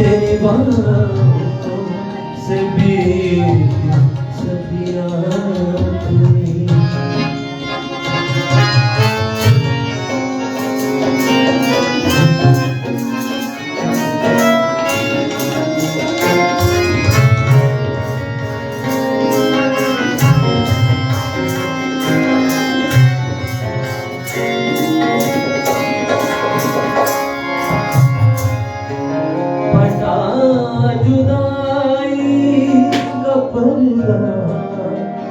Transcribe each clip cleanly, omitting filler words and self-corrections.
तेरी बाहों से भी सदियां हुई।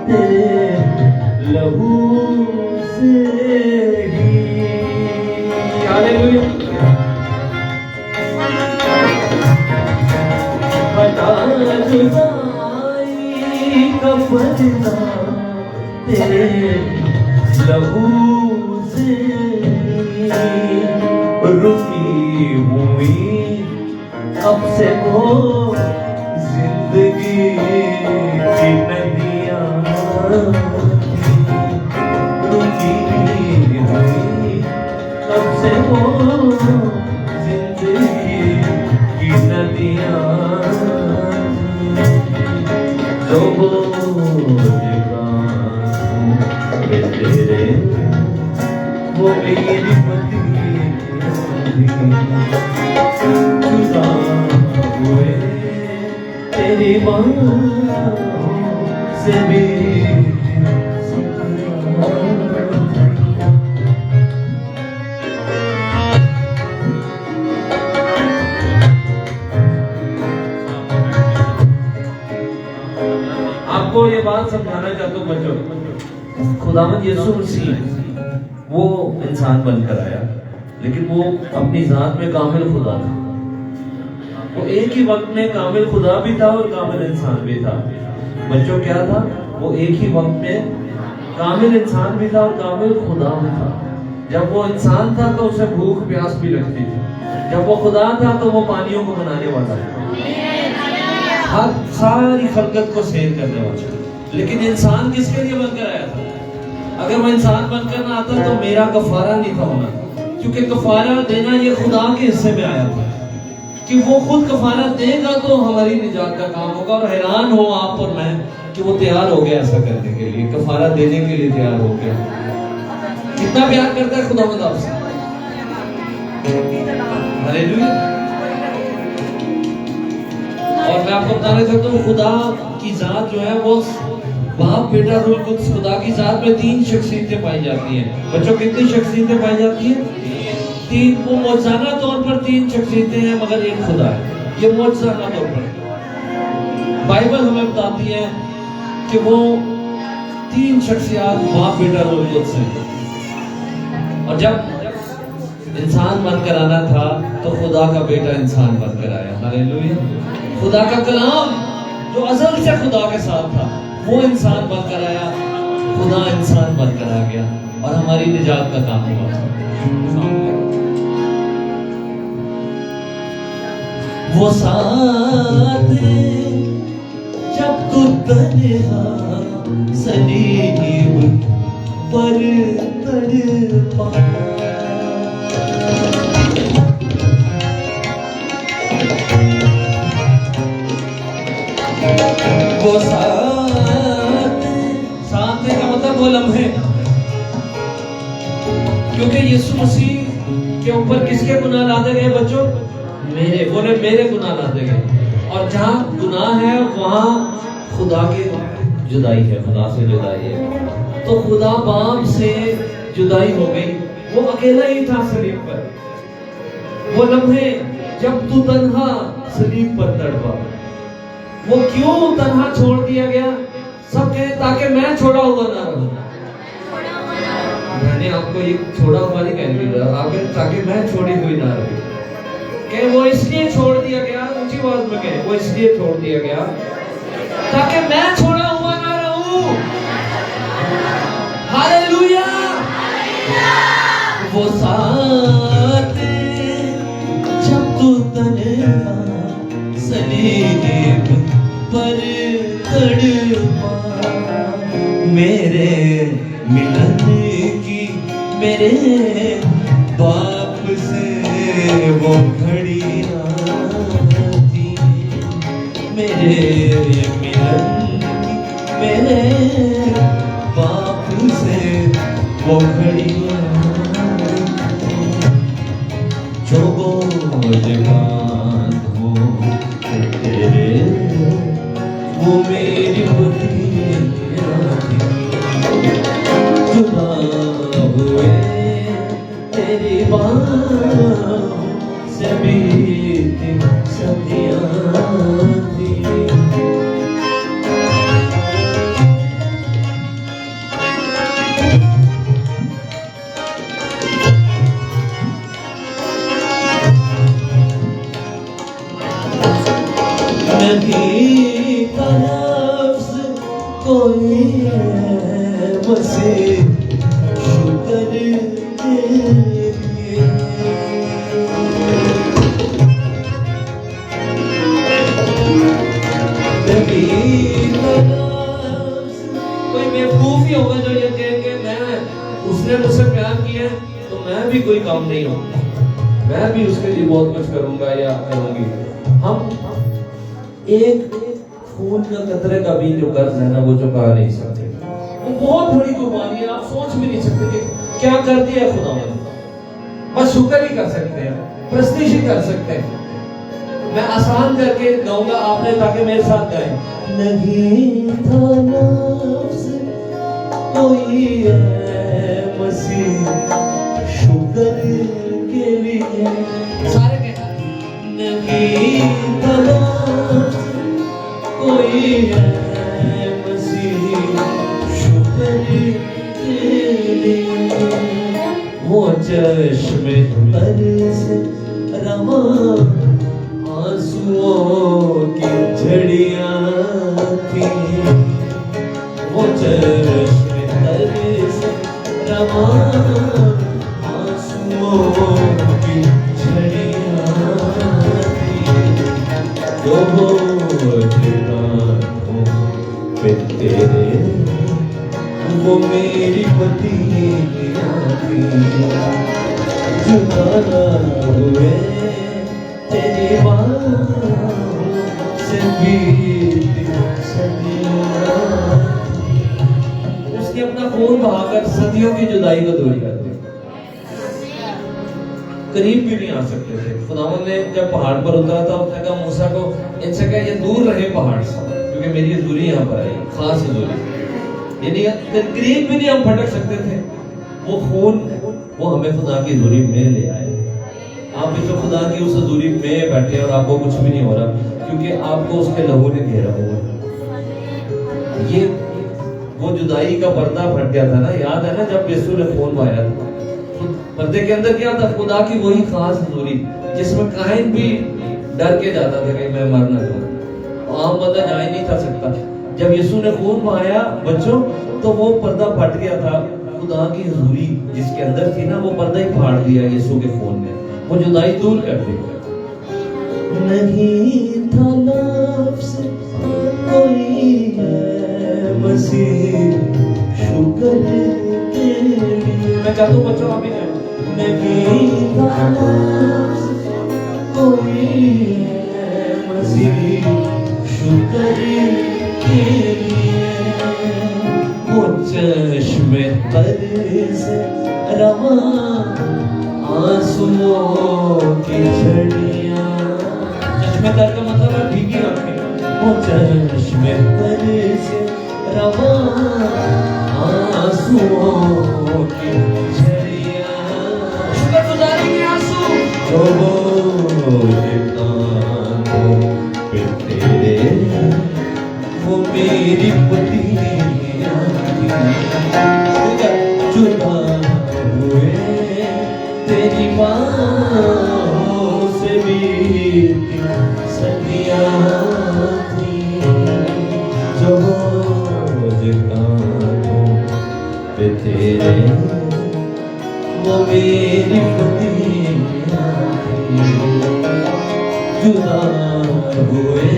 तेरे लहू से ही हालेलुया। हटा जुदाई का पर्दा तेरे लहू से रुकी हुई अब से वो जिंदगी की नदियां रुकी हुई अब से वो जिंदगी की नदियां जो तेरे वो मेरी पति जुदा हुए तेरी बाहों से भी। आपको ये बात समझाना चाहता हूँ बच्चों, खुदावंद यीशु मसीह वो इंसान बनकर आया, लेकिन वो अपनी जात में कामिल खुदा था। वो एक ही वक्त में कामिल खुदा भी था और कामिल इंसान भी था। बच्चों क्या था? वो एक ही वक्त में कामिल इंसान भी था और कामिल खुदा भी था। जब वो इंसान था तो उसे भूख प्यास भी लगती थी, जब वो खुदा था तो वो पानियों को बनाने वाला था, हर सारी खलकत को सैर करने वाला। लेकिन इंसान किसके लिए बनकर आया था? अगर वो इंसान बनकर ना आता तो मेरा कफारा नहीं था होना, क्योंकि कफारा देना ये खुदा के हिस्से में आया था कि वो खुद कफारा देगा तो हमारी निजात का काम होगा। और हैरान हो आप और मैं कि वो तैयार हो गया ऐसा करने के लिए, कफारा देने के लिए तैयार हो गया। कितना प्यार करता है खुदावंद आपसे। हालेलुया। और मैं आपको बताना चाहता हूँ, खुदा की जात जो है वो बाप बेटा रूह कुद्स। खुदा की जात में 3 शख्सियतें पाई जाती हैं। बच्चों कितनी शख्सियतें पाई जाती हैं? 3। वो मौजूदा तौर पर 3 शख्सियतें हैं मगर एक खुदा है। ये मौजूदा तौर पर बाइबल हमें बताती है कि वो 3 शख्सियत बाप बेटा रूह कुद्स हैं। और जब इंसान बनकर आना था तो खुदा का बेटा इंसान बनकर आया। हालेलुया। खुदा का कलाम जो अज़ल से खुदा के साथ था वो इंसान बनकर आया, खुदा इंसान बनकर आ गया और हमारी निजात का काम हुआ। वो साथ जब तू तन्हा सलीब पर तड़पा, वो साथ का मतलब वो लम्हे, क्योंकि यीशु मसीह के ऊपर किसके गुनाह लादे गए बच्चों? मेरे गुनाह लादे गए। और जहाँ गुनाह है वहाँ खुदा की जुदाई है, खुदा से जुदाई है। तो खुदा बाप से जुदाई हो गई, वो अकेला ही था सलीब पर। वो लम्हे जब तू तन्हा सलीब पर तड़पा, वो क्यों तन्हा छोड़ दिया गया? सब कहे ताकि मैं छोड़ा हुआ ना रहूं। मैंने आपको ये छोड़ा हुआ नहीं कह आगे, ताकि मैं छोड़ी हुई ना रहूं। कहे वो इसलिए छोड़ दिया गया, ऊंची आवाज में कहे वो इसलिए छोड़ दिया गया ताकि मैं छोड़ा हुआ ना रहूं। हालेलुया। वो साथ जब तू तन्हा सलीब पर तड़पा, मेरे मिलन की मेरे बाप से वो घड़ियां ये मिलन मेरे बाप से वो घड़ियां जो बोझ बांधो तेरे वो मेरी बतिया जुदा हुए तेरी बाहों से बीती सदियां थी। नहीं तरफ से कोई बसे शुक्र कोई बेवकूफ ही होगा जो ये कहेंगे मैं उसने मुझसे प्यार किया तो मैं भी कोई काम नहीं हूँ, मैं भी उसके लिए बहुत कुछ करूंगा या करूंगी। हम एक खून का कतरे का भी जो कर्ज है ना वो चुका नहीं सकते। वो बहुत बड़ी कुर्बानी है, आप सोच भी नहीं सकते कि क्या कर दिया है खुदा ने। बस शुक्र ही कर सकते हैं, प्रस्तीश ही कर सकते हैं। मैं आसान करके गाऊंगा आपने ताकि मेरे साथ गाएं। नहीं था नफ्स कोई है मसीह शुक्र के लिए सारे नहीं था नफ्स कोई है मसीह शुक्र के लिए वो चश्मे बरस रमा आंसुओं की झड़ियां थी। वो चश्मे बरस रमा आंसुओं की झड़ियां थी। जो पे तेरे वो मेरी बतिया थी। जुदा हुए तेरी बाहों से बीती सदियां। उसने अपना खून बहाकर सदियों की जुदाई को दूर कर दिया। करीब भी नहीं आ सकते थे। खुदावंद ने जब पहाड़ पर उतरा था उसने कहा मूसा को इनसे कहा ये दूर रहे पहाड़ से क्योंकि मेरी दूरी यहाँ पर आई, खास दूरी, यानी करीब भी नहीं हम भटक सकते थे। वो खून वो हमें खुदा की दूरी में ले आए। आप भी तो खुदा की उस दूरी में बैठे और आपको कुछ भी नहीं हो रहा क्योंकि आपको उसके लहू ने घेरा हुआ। ये वो जुदाई का पर्दा फट गया था ना, याद है ना जब यीशु ने खून बहाया था। पर्दे के अंदर क्या था? खुदा की वही खास दूरी जिसमें कायन भी डर के जाता था कि मैं मर ना जाऊं। आम बंदा जा ही नहीं था सकता। जब यीशु ने खून बहाया बच्चों तो वो पर्दा फट गया था। खुदा की हुजूरी जिसके अंदर थी ना वो पर्दा ही फाड़ दिया यीशु के खून ने, वो जुदाई दूर कर दी। नहीं था नफ्स कोई है मसीह शुक्र के लिए। मैं चाहता हूँ बच्चों अभी नहीं था नफ्स कोई है मसीह शुक्र के लिए। वो चश्मे बरस रवा आंसुओं की झड़ियां। चश्मे तर का मतलब है भीगी आंखें। वो चश्मे बरस रवा आंसुओं की झड़ियां। शुक्रगुजारी के आंसू जो बोझ कांधों पे तेरे वो मेरी बतिया जुदा हुए तेरी बाहों से बीती सदियां थी। जो बोझ कांधों पे तेरे वो मेरी बतिया थी। जुदा हुए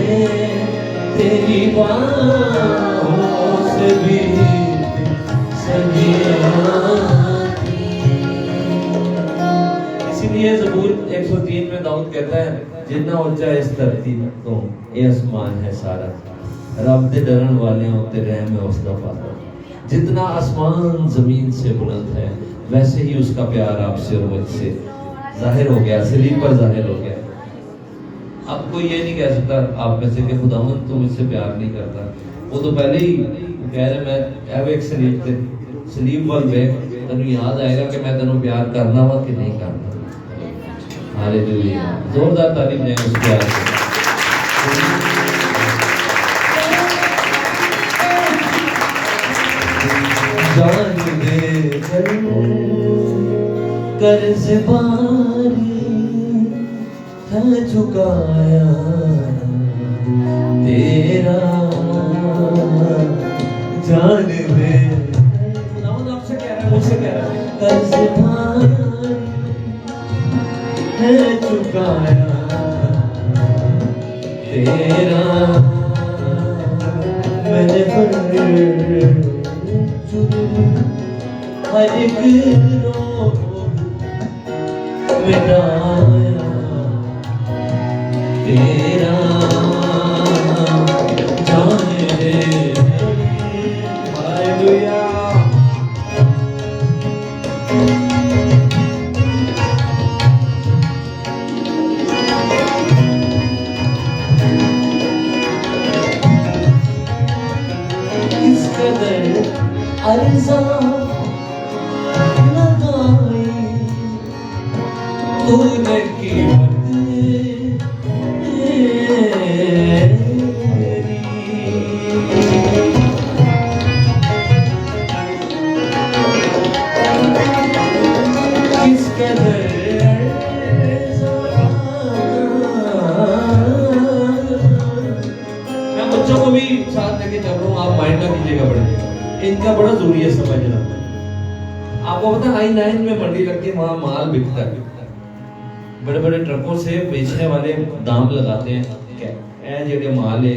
तेरी बाहों से बीती सदियां थी। इसीलिए ज़बूर 103 में दाऊद कहता है जिन्ना उच्चा इस धरती तो ये आसमान है सारा, रब दे डरन वाले उत्ते रहम है उसका पाता। जितना आसमान जमीन से बुलंद है वैसे ही उसका प्यार आपसे और मुझसे जाहिर हो गया, सलीब पर जाहिर हो गया। अब कोई ये नहीं कह सकता आप में से कि खुदावंद तू मुझसे प्यार नहीं करता। वो तो पहले ही कह रहे मैं एवे एक सलीब वाल वे तेन याद आएगा कि मैं तेन प्यार करना वा कि नहीं करना। हालेलुया, जोरदार तारीफ दें उस प्यार को। जान दे कर्ज बारी है चुकाया तेरा, जान दे खुदावंद आपसे कह रहा है, मुझसे कह रहा है, कर्ज बारी है चुकाया तेरा, मैंने हर एक रोग मिटाया तेरा, जान दे। हालेलुया। किस कदर अर्ज़ा लगाई तूने कीमत मेरी, किस कदर मैं बच्चों को भी साथ लेके चल रहा हूँ, आप माइंड ना कीजिएगा, बड़े इनका बड़ा जरूरी है समझना। आपको पता है I9 में मंडी लगती है, वहां माल बिकता है, बड़े बड़े ट्रकों से बेचने वाले दाम लगाते हैं ए जेडे माल है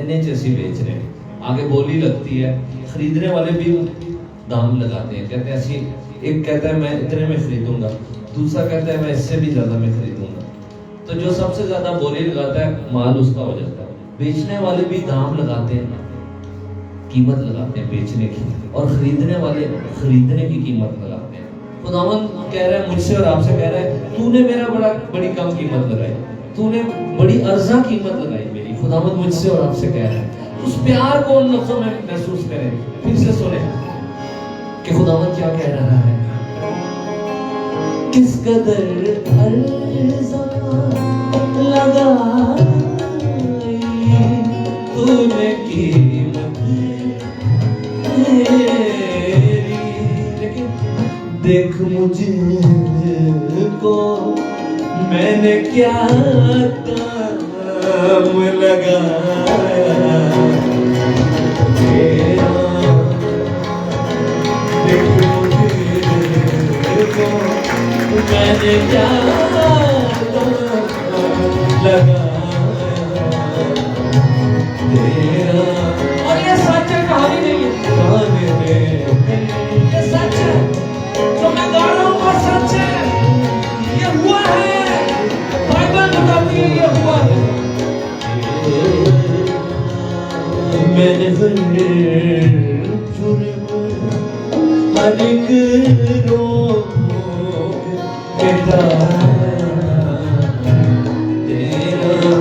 इन्ने च ਅਸੀਂ बेच रहे हैं, आगे बोली लगती है, खरीदने वाले भी दाम लगाते हैं, कहते हैं ਅਸੀਂ एक कहता है मैं इतने में खरीदूंगा, दूसरा कहता है मैं इससे भी ज्यादा में खरीदूंगा, तो जो सबसे ज्यादा बोली लगाता है माल उसका हो जाता है। बेचने वाले भी दाम लगाते हैं, कीमत लगाते हैं बेचने की, और खरीदने वाले खरीदने की कीमत लगाते हैं। खुदावंद कह रहा है मुझसे और आपसे कह रहा है तूने मेरा बड़ी कम कीमत लगाई, तूने बड़ी अर्जा कीमत लगाई मेरी। खुदावंद मुझसे और आपसे कह रहा है, उस प्यार को उन लफ्जों में महसूस करें। फिर से सुने कि खुदावंद क्या कह रहा है, किस कदर अर्जा लगाई तूने कीमत मेरी, लेकिन देख मुझको मैंने क्या काम लगाया तेरा, देख मुझको मैंने क्या लगाया तेरा। और ये सच है, कहानी नहीं है, कहानी में ये सच है, जो मैं गा रहा हूँ वो सच है, ये हुआ है, बाइबल बताती है ये हुआ है। मैंने हर एक रोग मिटाया तेरा,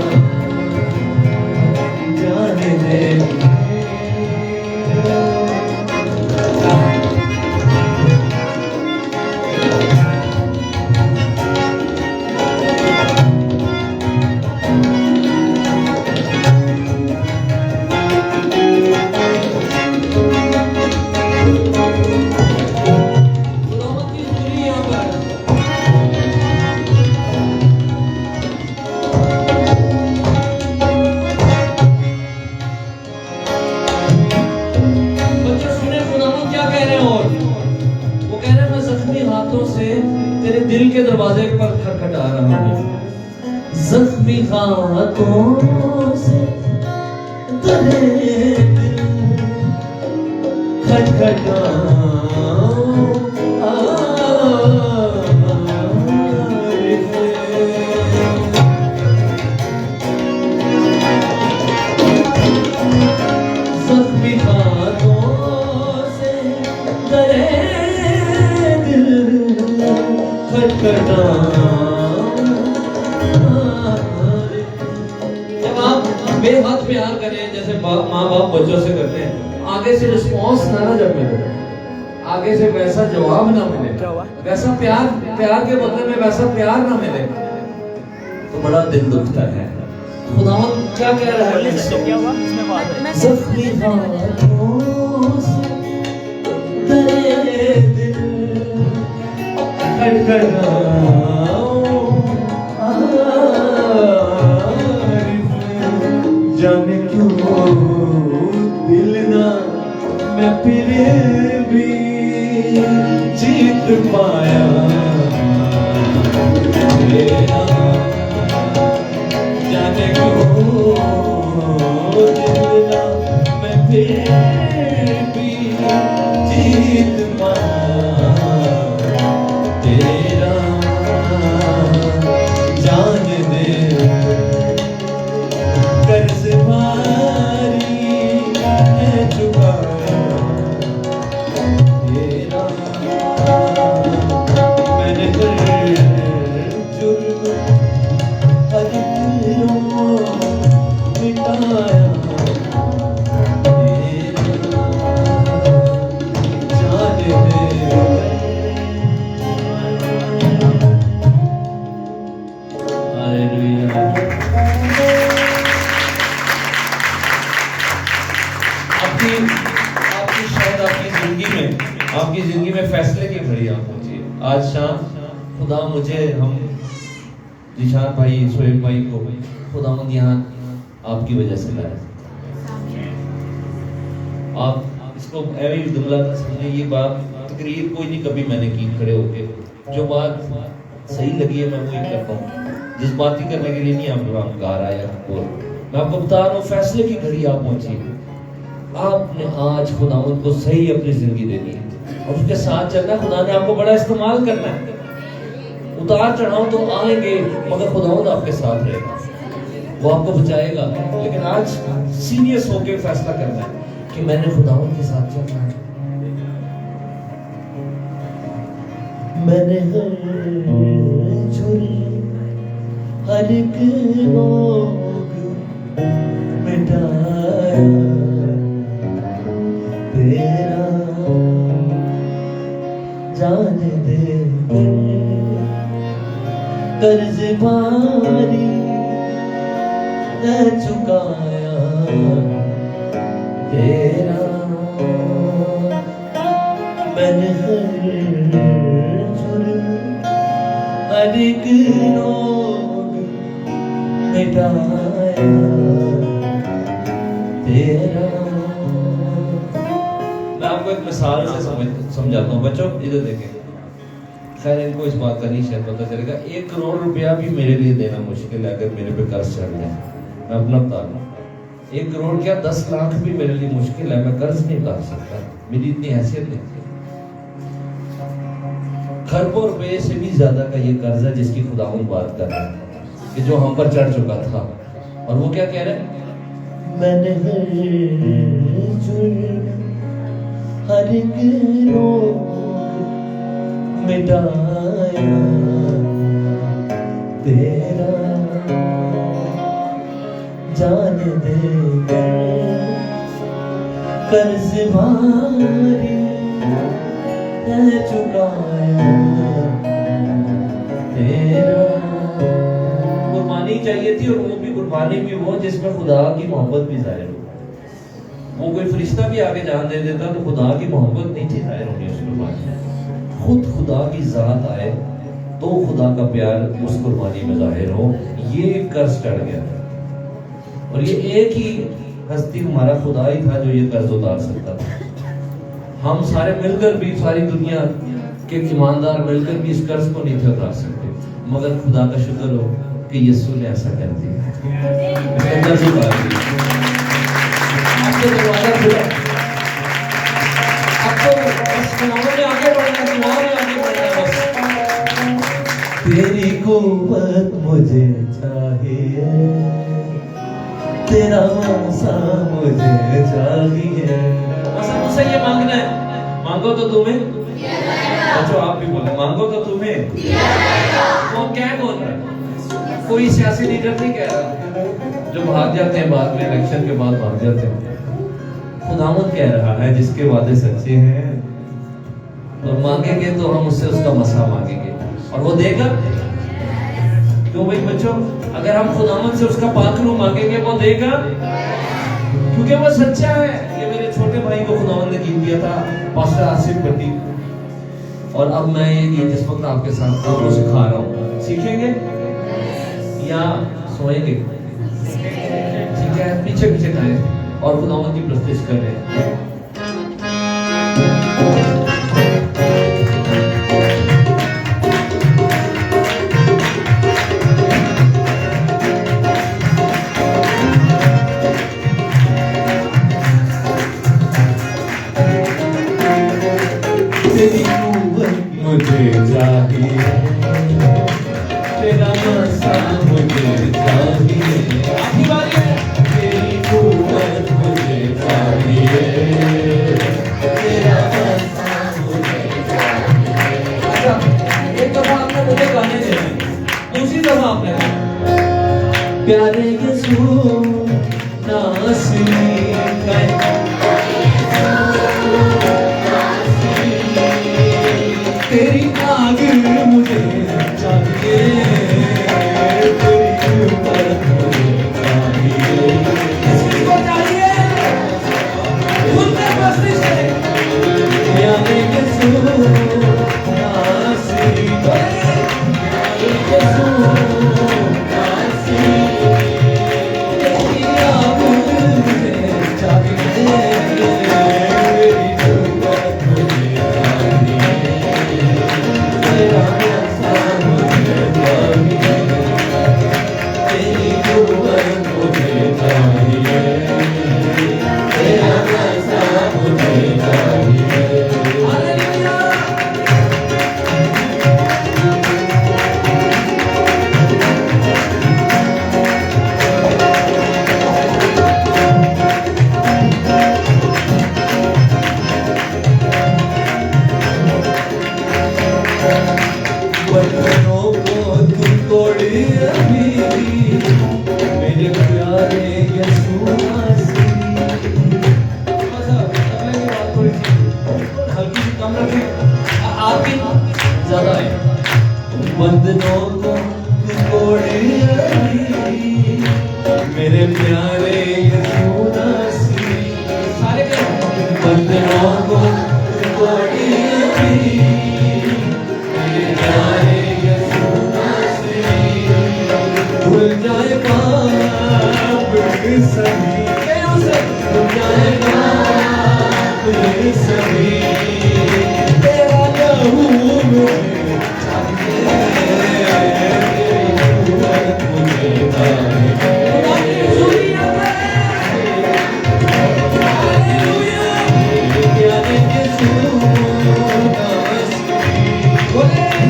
जाने दे। दिल के दरवाजे पर खटखटा रहा हूँ, जख्मी हाथों से तेरे खटखटा बेहद प्यार करें जैसे माँ बाप बच्चों से करते हैं, आगे से रिस्पॉन्स ना जब मिले, आगे से वैसा जवाब ना मिले, वैसा प्यार के बदले में वैसा प्यार ना मिले, तो बड़ा दिल दुखता है। खुदावंद क्या कह रहा है? जख्मी हाथों से तेरे दिल खटखटाऊं, जाने क्यों दिल ना मैं फिर भी जीत पाया तेरा, जाने क्यों दिल ना मैं फिर भी जीत पाया तेरा, जान दे कर्ज भारी है चुकाया तेरा, मैंने हर जुर्म हर रोग मिटाया तेरा, जान दे। हालेलुया। आपकी जिंदगी में फैसले की घड़ी आप पहुंची। आज शाम खुदा मुझे, हम निशान भाई, शोएब भाई को खुदावंद यहाँ आपकी वजह से लाया। आप इसको ऐਵੇਂ ही जुमला ना समझे, ये बात तकरीर कोई नहीं कभी मैंने की खड़े होके, जो बात सही लगी है मैं वही करता हूँ, जिस बात ही करने के लिए नहीं आप गा रहा है। मैं आपको बता रहा हूँ फैसले की घड़ी आप पहुंची। आपने आज खुदावंद को सही अपनी जिंदगी देनी है और उसके साथ चलना है। खुदा ने आपको बड़ा इस्तेमाल करना है। उतार चढ़ाव तो आएंगे मगर खुदावंद आपके साथ रहेगा, वो आपको बचाएगा। लेकिन आज सीरियस होकर फैसला करना है कि मैंने खुदावंद के साथ चलना है। मैंने हर एक रोग मिटाया तेरा, जान दे कर्ज भारी है चुकाया तेरा, मैंने हर जुर्म हर एक रोग मिटाया तेरा। मैं आपको एक मिसाल से समझाता हूँ बच्चों, इधर देखें। खैर इनको इस बात का नहीं शायद पता चलेगा। 1 करोड़ रुपया भी मेरे लिए देना मुश्किल है अगर मेरे पे कर्ज चढ़ जाए। मैं अपना बता रहा हूँ, 1 करोड़ क्या 10 लाख भी मेरे लिए मुश्किल है। मैं कर्ज नहीं उतार सकता, मेरी इतनी हैसियत नहीं। खरबों रुपए से भी ज्यादा का ये कर्ज है जिसकी खुदावंद बात कर रहा है कि जो हम पर चढ़ चुका था। और वो क्या कह रहे हैं? मैंने हर एक रोग मिटाया तेरा, जान दे कर्ज भारी है चुकाया तेरा। कुर्बानी चाहिए थी और वो भी कुर्बानी भी वो जिसमें खुदा की मोहब्बत भी जाहिर हो। वो कोई फरिश्ता भी आगे जान दे देता तो खुदा की मोहब्बत नहीं थी जाहिर होनी उस कुर्बानी। खुद खुदा की जात आए तो खुदा का प्यार उस कुर्बानी में जाहिर हो। ये कर्ज चढ़ गया और ये एक ही हस्ती हमारा खुदा ही था जो ये कर्ज उतार सकता था। हम सारे मिलकर भी, सारी दुनिया के ईमानदार मिलकर भी इस कर्ज को नहीं थे उतार सकते, मगर खुदा का शुक्र हो कि यीशु ने ऐसा कर दिया। आपको दरवाजा खुला, आपको आगे बढ़ना, आगे बढ़ना बस। तेरी कुव्वत मुझे चाहिए, तेरा मौसा मुझे चाहिए। बस मुझसे ये मांगना है, मांगो तो तुम्हें, बच्चों आप भी बोले मांगो तो तुम्हें। कौन क्या बोल रहा है? कोई सियासी लीडर नहीं कह रहा, जो भाग जाते हैं बाद में, इलेक्शन के बाद भाग जाते हैं। खुदावंद कह रहा है जिसके वादे सच्चे हैं और मांगेंगे तो हम उससे उसका मसा मांगेंगे और वो देगा। क्यों भाई बच्चों, अगर हम खुदावंद से उसका पाखरू मांगेंगे वो देगा, क्योंकि वो सच्चा है। ये मेरे छोटे भाई को खुदावंद ने गिन दिया था, पास्टर आसिफ भट्टी, और अब मैं ये जिस वक्त आपके साथ आपको सिखा रहा हूँ, सीखेंगे या सोएंगे? ठीक है, पीछे पीछे खाएं और खुदावंद की प्रस्तुति कर रहे हैं। तेरी कुव्वत मुझे चाहिए, तेरा मसा मुझे चाहिए, तेरी कुव्वत मुझे चाहिए, तेरा मसा मुझे चाहिए। एक दफा आपने मुझे गाने देने, दूसरी दफा आपने प्यारे यीशु नासरी तेरी आग मुझे चाहिए, तेरी कुव्वत मुझे चाहिए, किसको चाहिए? खुद में मस्ती से प्यारे यीशु नासरी, प्यारे यीशु नासरी, तेरी आग मुझे चाहिए, तेरी कुव्वत मुझे चाहिए, तेरा मसा मुझे चाहिए, तेरी कुव्वत मुझे चाहिए, तेरा मसा मुझे चाहिए। बंधनों को तू तोड़ी अभी, मेरे प्यारे यीशु मसीह। अगले की बात थोड़ी सी हल्की सी कम रखिए, आपकी ज्यादा है। बंधनों को तू तोड़ी अभी, मेरे प्यारे यीशु मसीह। सारे करो। बंधनों को तू तोड़ी अभी, मेरे प्यारे यीशु मसीह। भूल जाए पाप सभी, भूल जाए पाप सभी, तेरा लहू मुझे चाहिए, तेरी कुव्वत मुझे चाहिए। प्यारे यीशु मसीह,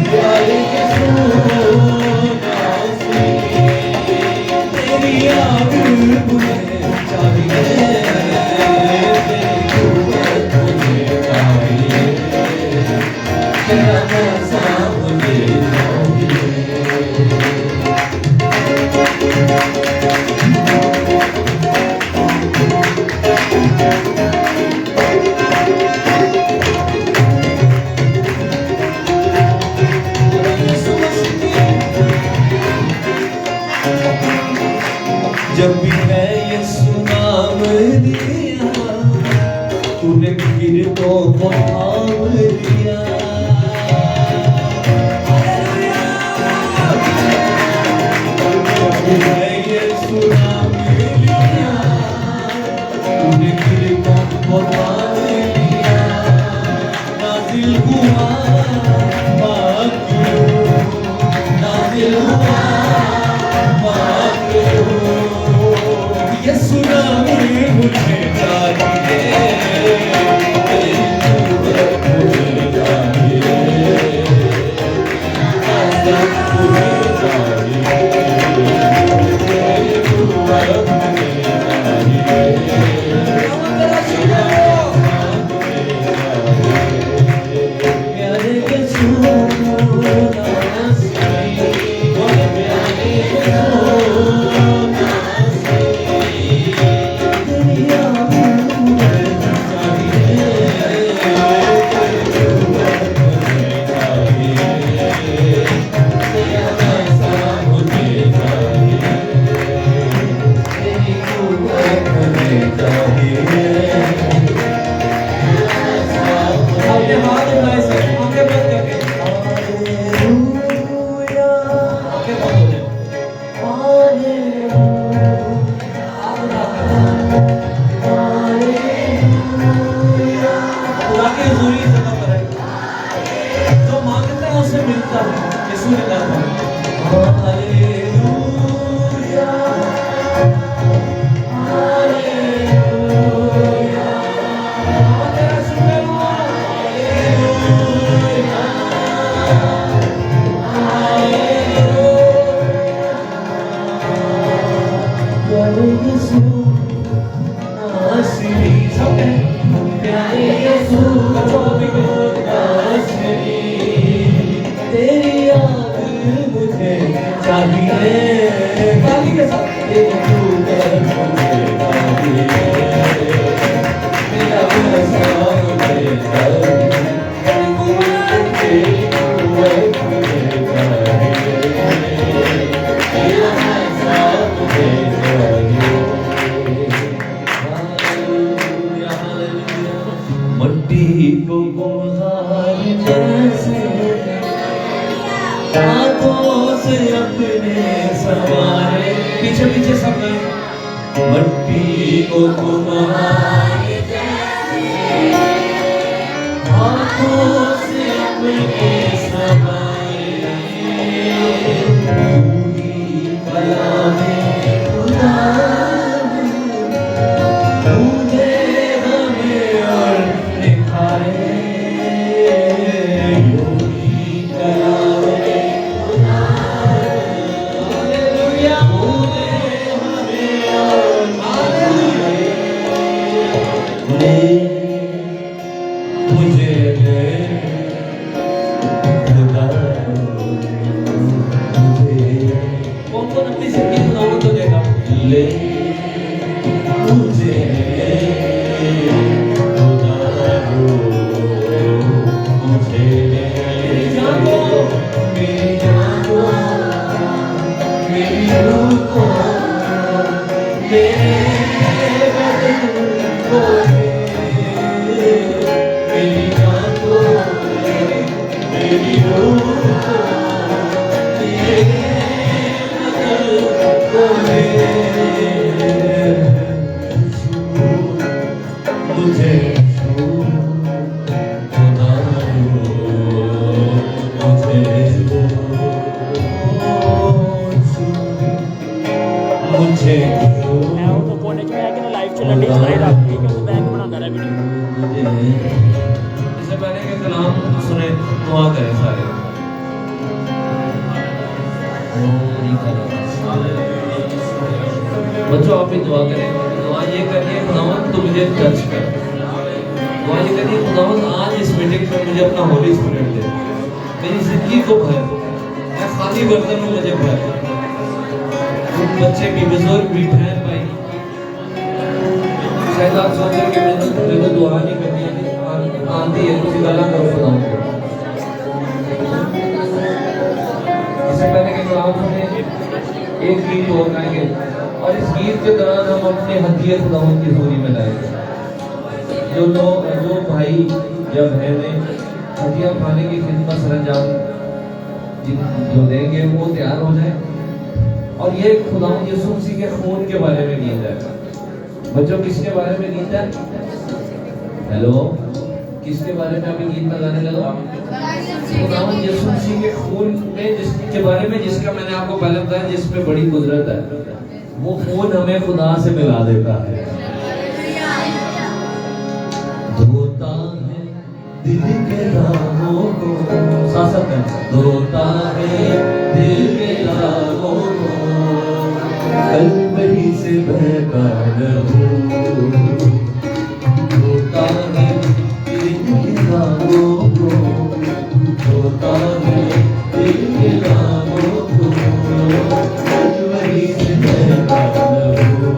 प्यारे यीशु मसीह, तेरी आग मुझे चाहिए, तेरी कुव्वत मुझे चाहिए, तेरा मसा मुझे चाहिए। जब भी मैं यीशु नाम लिया, तूने गिरतों को थाम लिया। जब भी मैं यीशु नाम लिया, तूने गिरतों को थाम लिया। नाज़िल हुआ पाक, नाज़िल हुआ पाक, यीशु नाम मुझे चाहिए, तेरी कुव्वत मुझे चाहिए, आज़ाद मुझे चाहिए, तेरी कुव्वत मुझे चाहिए, प्यारे यीशु मसीह, प्यारे यीशु मसीह। आप अदा करें। खुदा की हुजूरी इस जगह पर है, जो मांगता है उसे मिलता है। यीशु ने कहा हालेलुया, मट्टी को कुम्हार जैसे हाथों से अपने संवारे। पीछे पीछे सब गए। मट्टी को कुम्हार जैसे हाथों से अपने संवारे, तू ही कलामे खुदा, तूने हमें और निखारे, यूं ही कलामे खुदा, हालेलुया, तूने हमें और निखारे। मुझे दे खुदा, मुझे कौन अपनी जिंदगी खुदावंद को देगा? ले मुझे खुदा मुझे मेरी जान को, मेरी जान को, मेरी रूह को, मेरे बदन को, मेरी जान को, मेरी रूह को, मेरे बदन को मुझे छू, खुदा मुझे छू, मुझे छू। मैं वो कोने च बैठ के लाइव चलन दी स्लाइड आ गई कि बैक बनाता रहा वीडियो। इससे पहले के कलाम सुने, दुआ करें सारे। बच्चों आप भी दुआ करें। दुआ ये करिए खुदावंद तू मुझे टच कर। दुआ ये करिए खुदावंद आज इस मीटिंग में मुझे अपना होली स्पिरिट दे, मेरी जिंदगी को भर, मैं खाली बर्तन हूँ, मुझे भर। बच्चे भी, बुजुर्ग भी, बहन भाई, शायद आप सोच रहे कि मेरे को दुआ नहीं करनी है, आती है कुछ गला करो खुदावंद को। इससे पहले के कलाम में एक गीत और गाएंगे और इस गीत के दौरान हम अपने हदिये खुदावंद की हुजूरी में लाएंगे। जो भाई या बहनें हदिया खाने की खिदमत सरंजाम जो देंगे वो तैयार हो जाए और ये खुदावंद यीशु मसीह के खून के बारे में गीत है। बच्चों किसके बारे में गीत है? हेलो, किसके बारे में अभी गीत लगाने लगा? खुदावंद यीशु मसीह के खून में जिसके बारे में, जिसका मैंने आपको पहले बताया, जिसमें बड़ी कुदरत है। वो खून हमें खुदा से मिला देता है, धोता है दिल के दागों को, सासत है, धोता है दिल के दागों को, कलवरी से बहका रहूं, धोता है दिल के दागों को, धोता है दिल के दागों को, कलवरी से बहका रहूं।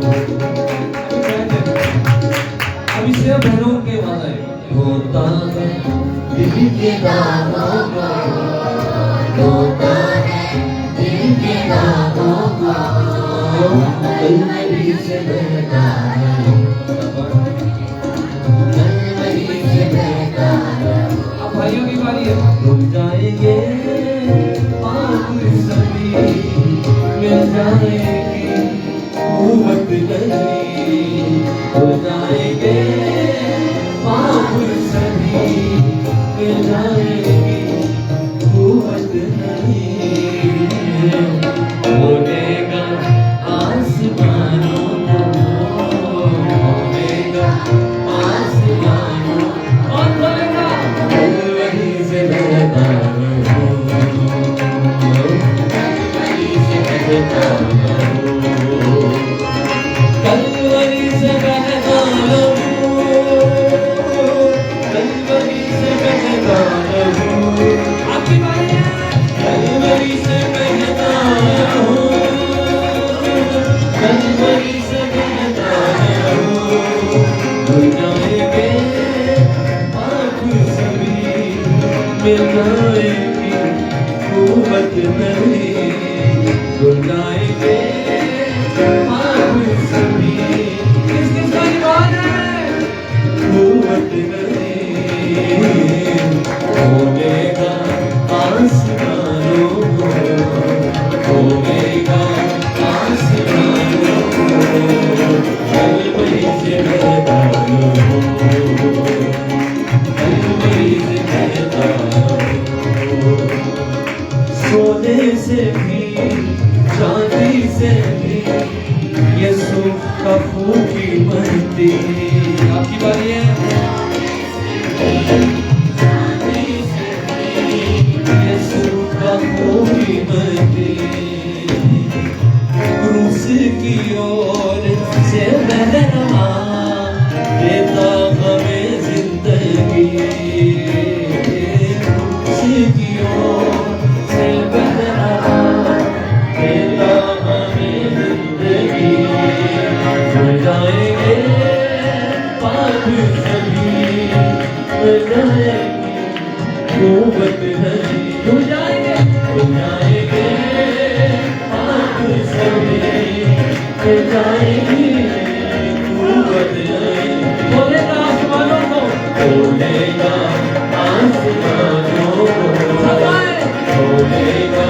अब इसे बहनों के वादा होता है दिल के दागों को, होता है दिल के दागों को, कलवरी से बहका रहूं, कलवरी से बहका रहूं। अब भाइयों की बारी है। भूल जाएंगे पाक सभी, मिल जाएगी कुवत नहीं, धुल जाएंगे पाप सभी, मिल जाएगी कुवत नहीं। बोलेगा आसमानों को, बोलेगा आसमानों, और बोलेगा वहीं से बहता रहूं, वहीं से बहता रहूं, कलवरी से बहता रहूं, कलवरी से बहता रहूं। आपकी बारी है। कलवरी से बहता रहूं, कलवरी से बहता रहूं, धुल जाएंगे पाप सभी, मिल जाएगी कुवत नहीं, धुल जाएंगे पाप सभी। किसका ईमान है? कुवत नहीं, होगा आसमानों को, होगा आसमानों को, कलवरी से बहता रहूं, कलवरी से बहता रहूं। सोने से भी चांदी से भी यीशु का खून कीमती। आपकी बारी है। यीशु का खून कीमती, क्रूस की ओर से बह रहा, देता हमें जिंदगी, क्रूस की ओर से बह रहा, देता हमें जिंदगी, धुल जाएंगे पाप सभी, धुल जाएगी कुवत नहीं, धुल जाएंगे पाप सभी, धुल जाएगी कुवत नहीं। बोलेगा आसमानों को, बोलेगा आसमानों को, बोलेगा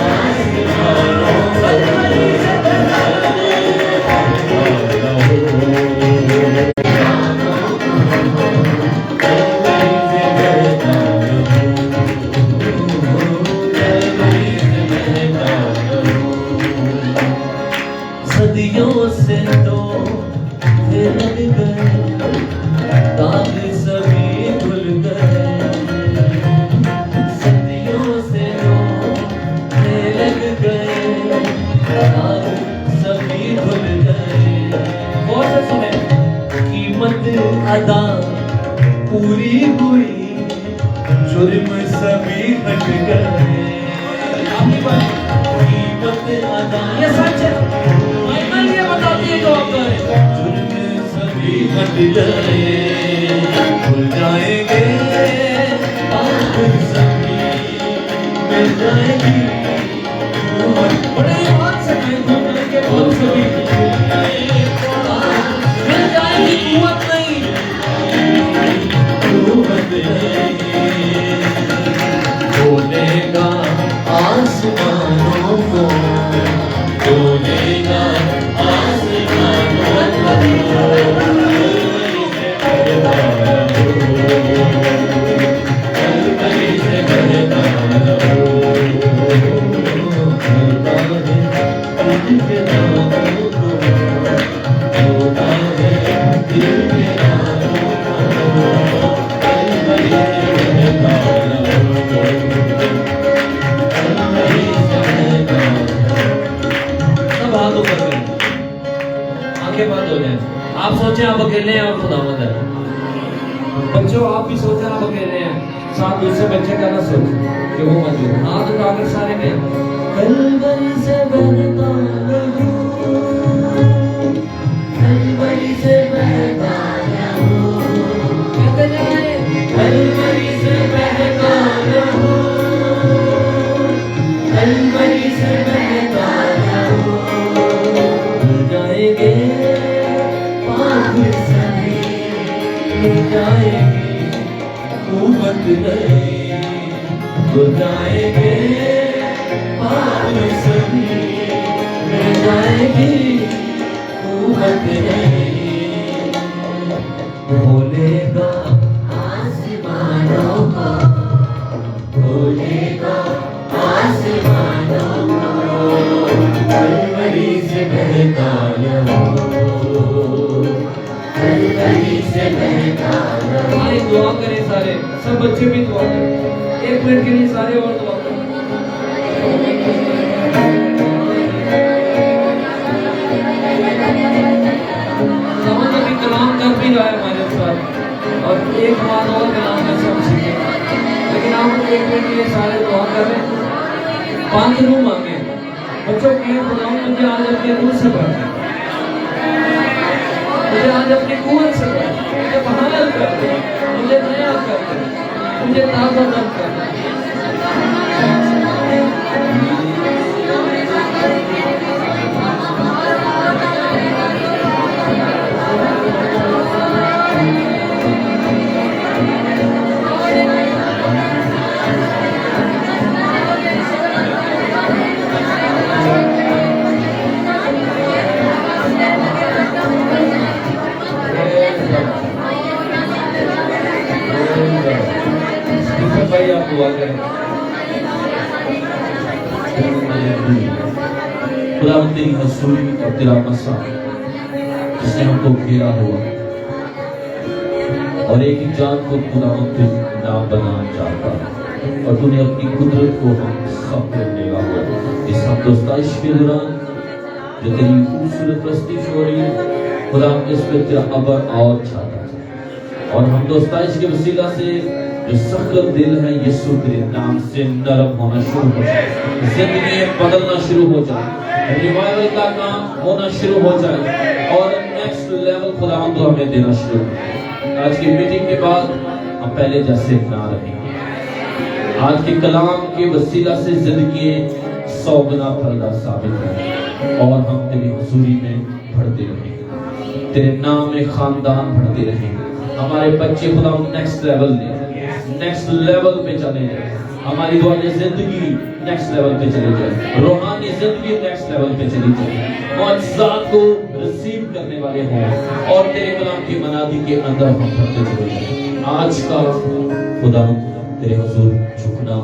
आसमानों को, कलवरी से बहता सदियों से तो लग गए, दाग सभी धुल गए, सदियों से तो लग गए, दाग सभी धुल गए। और से सुने, कीमत अदा पूरी हुई, जुर्म सभी हट गए। कीमत अदा, ये सच है, बाइबल ये बताती है जो आप करें। जुर्म सभी हट गए, भूल जाएंगे पाप सभी, मिल जाएगी बड़े ईमान से कहेंगे पाप सभी, मिल जाएगी कुवत नहीं, कुवत नहीं। बोलेगा आसमानों को, बोलेगा आसमानों को, कलवरी से बहता रहूं, होता है दिल के नामों को, होता है दिल के नामों को, कलवरी से बहता रहूं, कलवरी से बहता रहूं। सब हाथ ऊपर करें, आंखें बंद हो जाएं। आप सोचें आप अकेले हैं और खुदावंद है। बच्चों आप भी सोचें आप अकेले हैं, साथ दूसरे बच्चे का ना सोचें कि वो मौजूद है। हाथ उठाकर सारे में कलवरी से बहता रहूं, कलवरी से बहता रहूं, कहते जाए कलवरी से बहता रहूं, कलवरी से बहता रहूं, धुल जाएंगे पाप सभी, धुल जाएगी कुवत नहीं, धुल जाएंगे पाप सभी, मिल जाएगी मत नहीं खोलेगा आसमानों को, खोलेगा आसमानों को, कलवरी से बहता कलवरी से बहता आए दुआ करें सारे, सब बच्चे भी दुआ करें, 1 मिनट के लिए सारे और दुआ करें। समझ अभी कलाम कर भी रहा है हमारे साथ, और एक बात और कलाम में सब सीखे, लेकिन आप 1 मिनट के लिए सारे दुआ कर रहे हैं। 5 रूम मांगे बच्चों के, खुदा मुझे आज अपने रूह से भर दे, मुझे आज अपनी कुव्वत से भर दे, मुझे बहाल कर दे, मुझे नया कर दे, मुझे ताज़ा दम कर दे। भाई आप दुआ करें। खुदा तेरी हसूरी और तेरा मसा जिसने हमको घेरा हुआ, और एक ही जान को खुदा नाम बनाना चाहता, और तूने अपनी कुदरत को हम सब पे देगा हुआ इस हफ्तोस्ताइश के दौरान जो तेरी खूबसूरत प्रस्तुति हो रही है। खुदा इस पे तेरा अबर और छाता है, और हम दोस्ताइश के वसीला से जो सख्त दिल है यीशु तेरे नाम से नरम होना शुरू हो जाए, जिंदगी बदलना शुरू हो जाए, रिवाइवल का काम होना शुरू हो जाए, और नेक्स्ट लेवल खुदा तो हमें देना शुरू हो। आज की मीटिंग के बाद हम पहले जैसे ना रहेंगे। आज के कलाम के वसीला से जिंदगी 100 गुना फलदार साबित है, और हम तेरी हुजूरी में बढ़ते रहेंगे, तेरे नाम में खानदान बढ़ते रहेंगे। हमारे बच्चे खुदा नेक्स्ट लेवल पे चले जाए, हमारी दुआ जिंदगी नेक्स्ट लेवल पे चली जाए, रूहानी जिंदगी नेक्स्ट लेवल पे चली जाए, मौजज़ात को रिसीव करने वाले हों, और तेरे कलाम की मनादी के अंदर हम बढ़ते चले जाए। आज का खुदा तेरे हुजूर झुकना,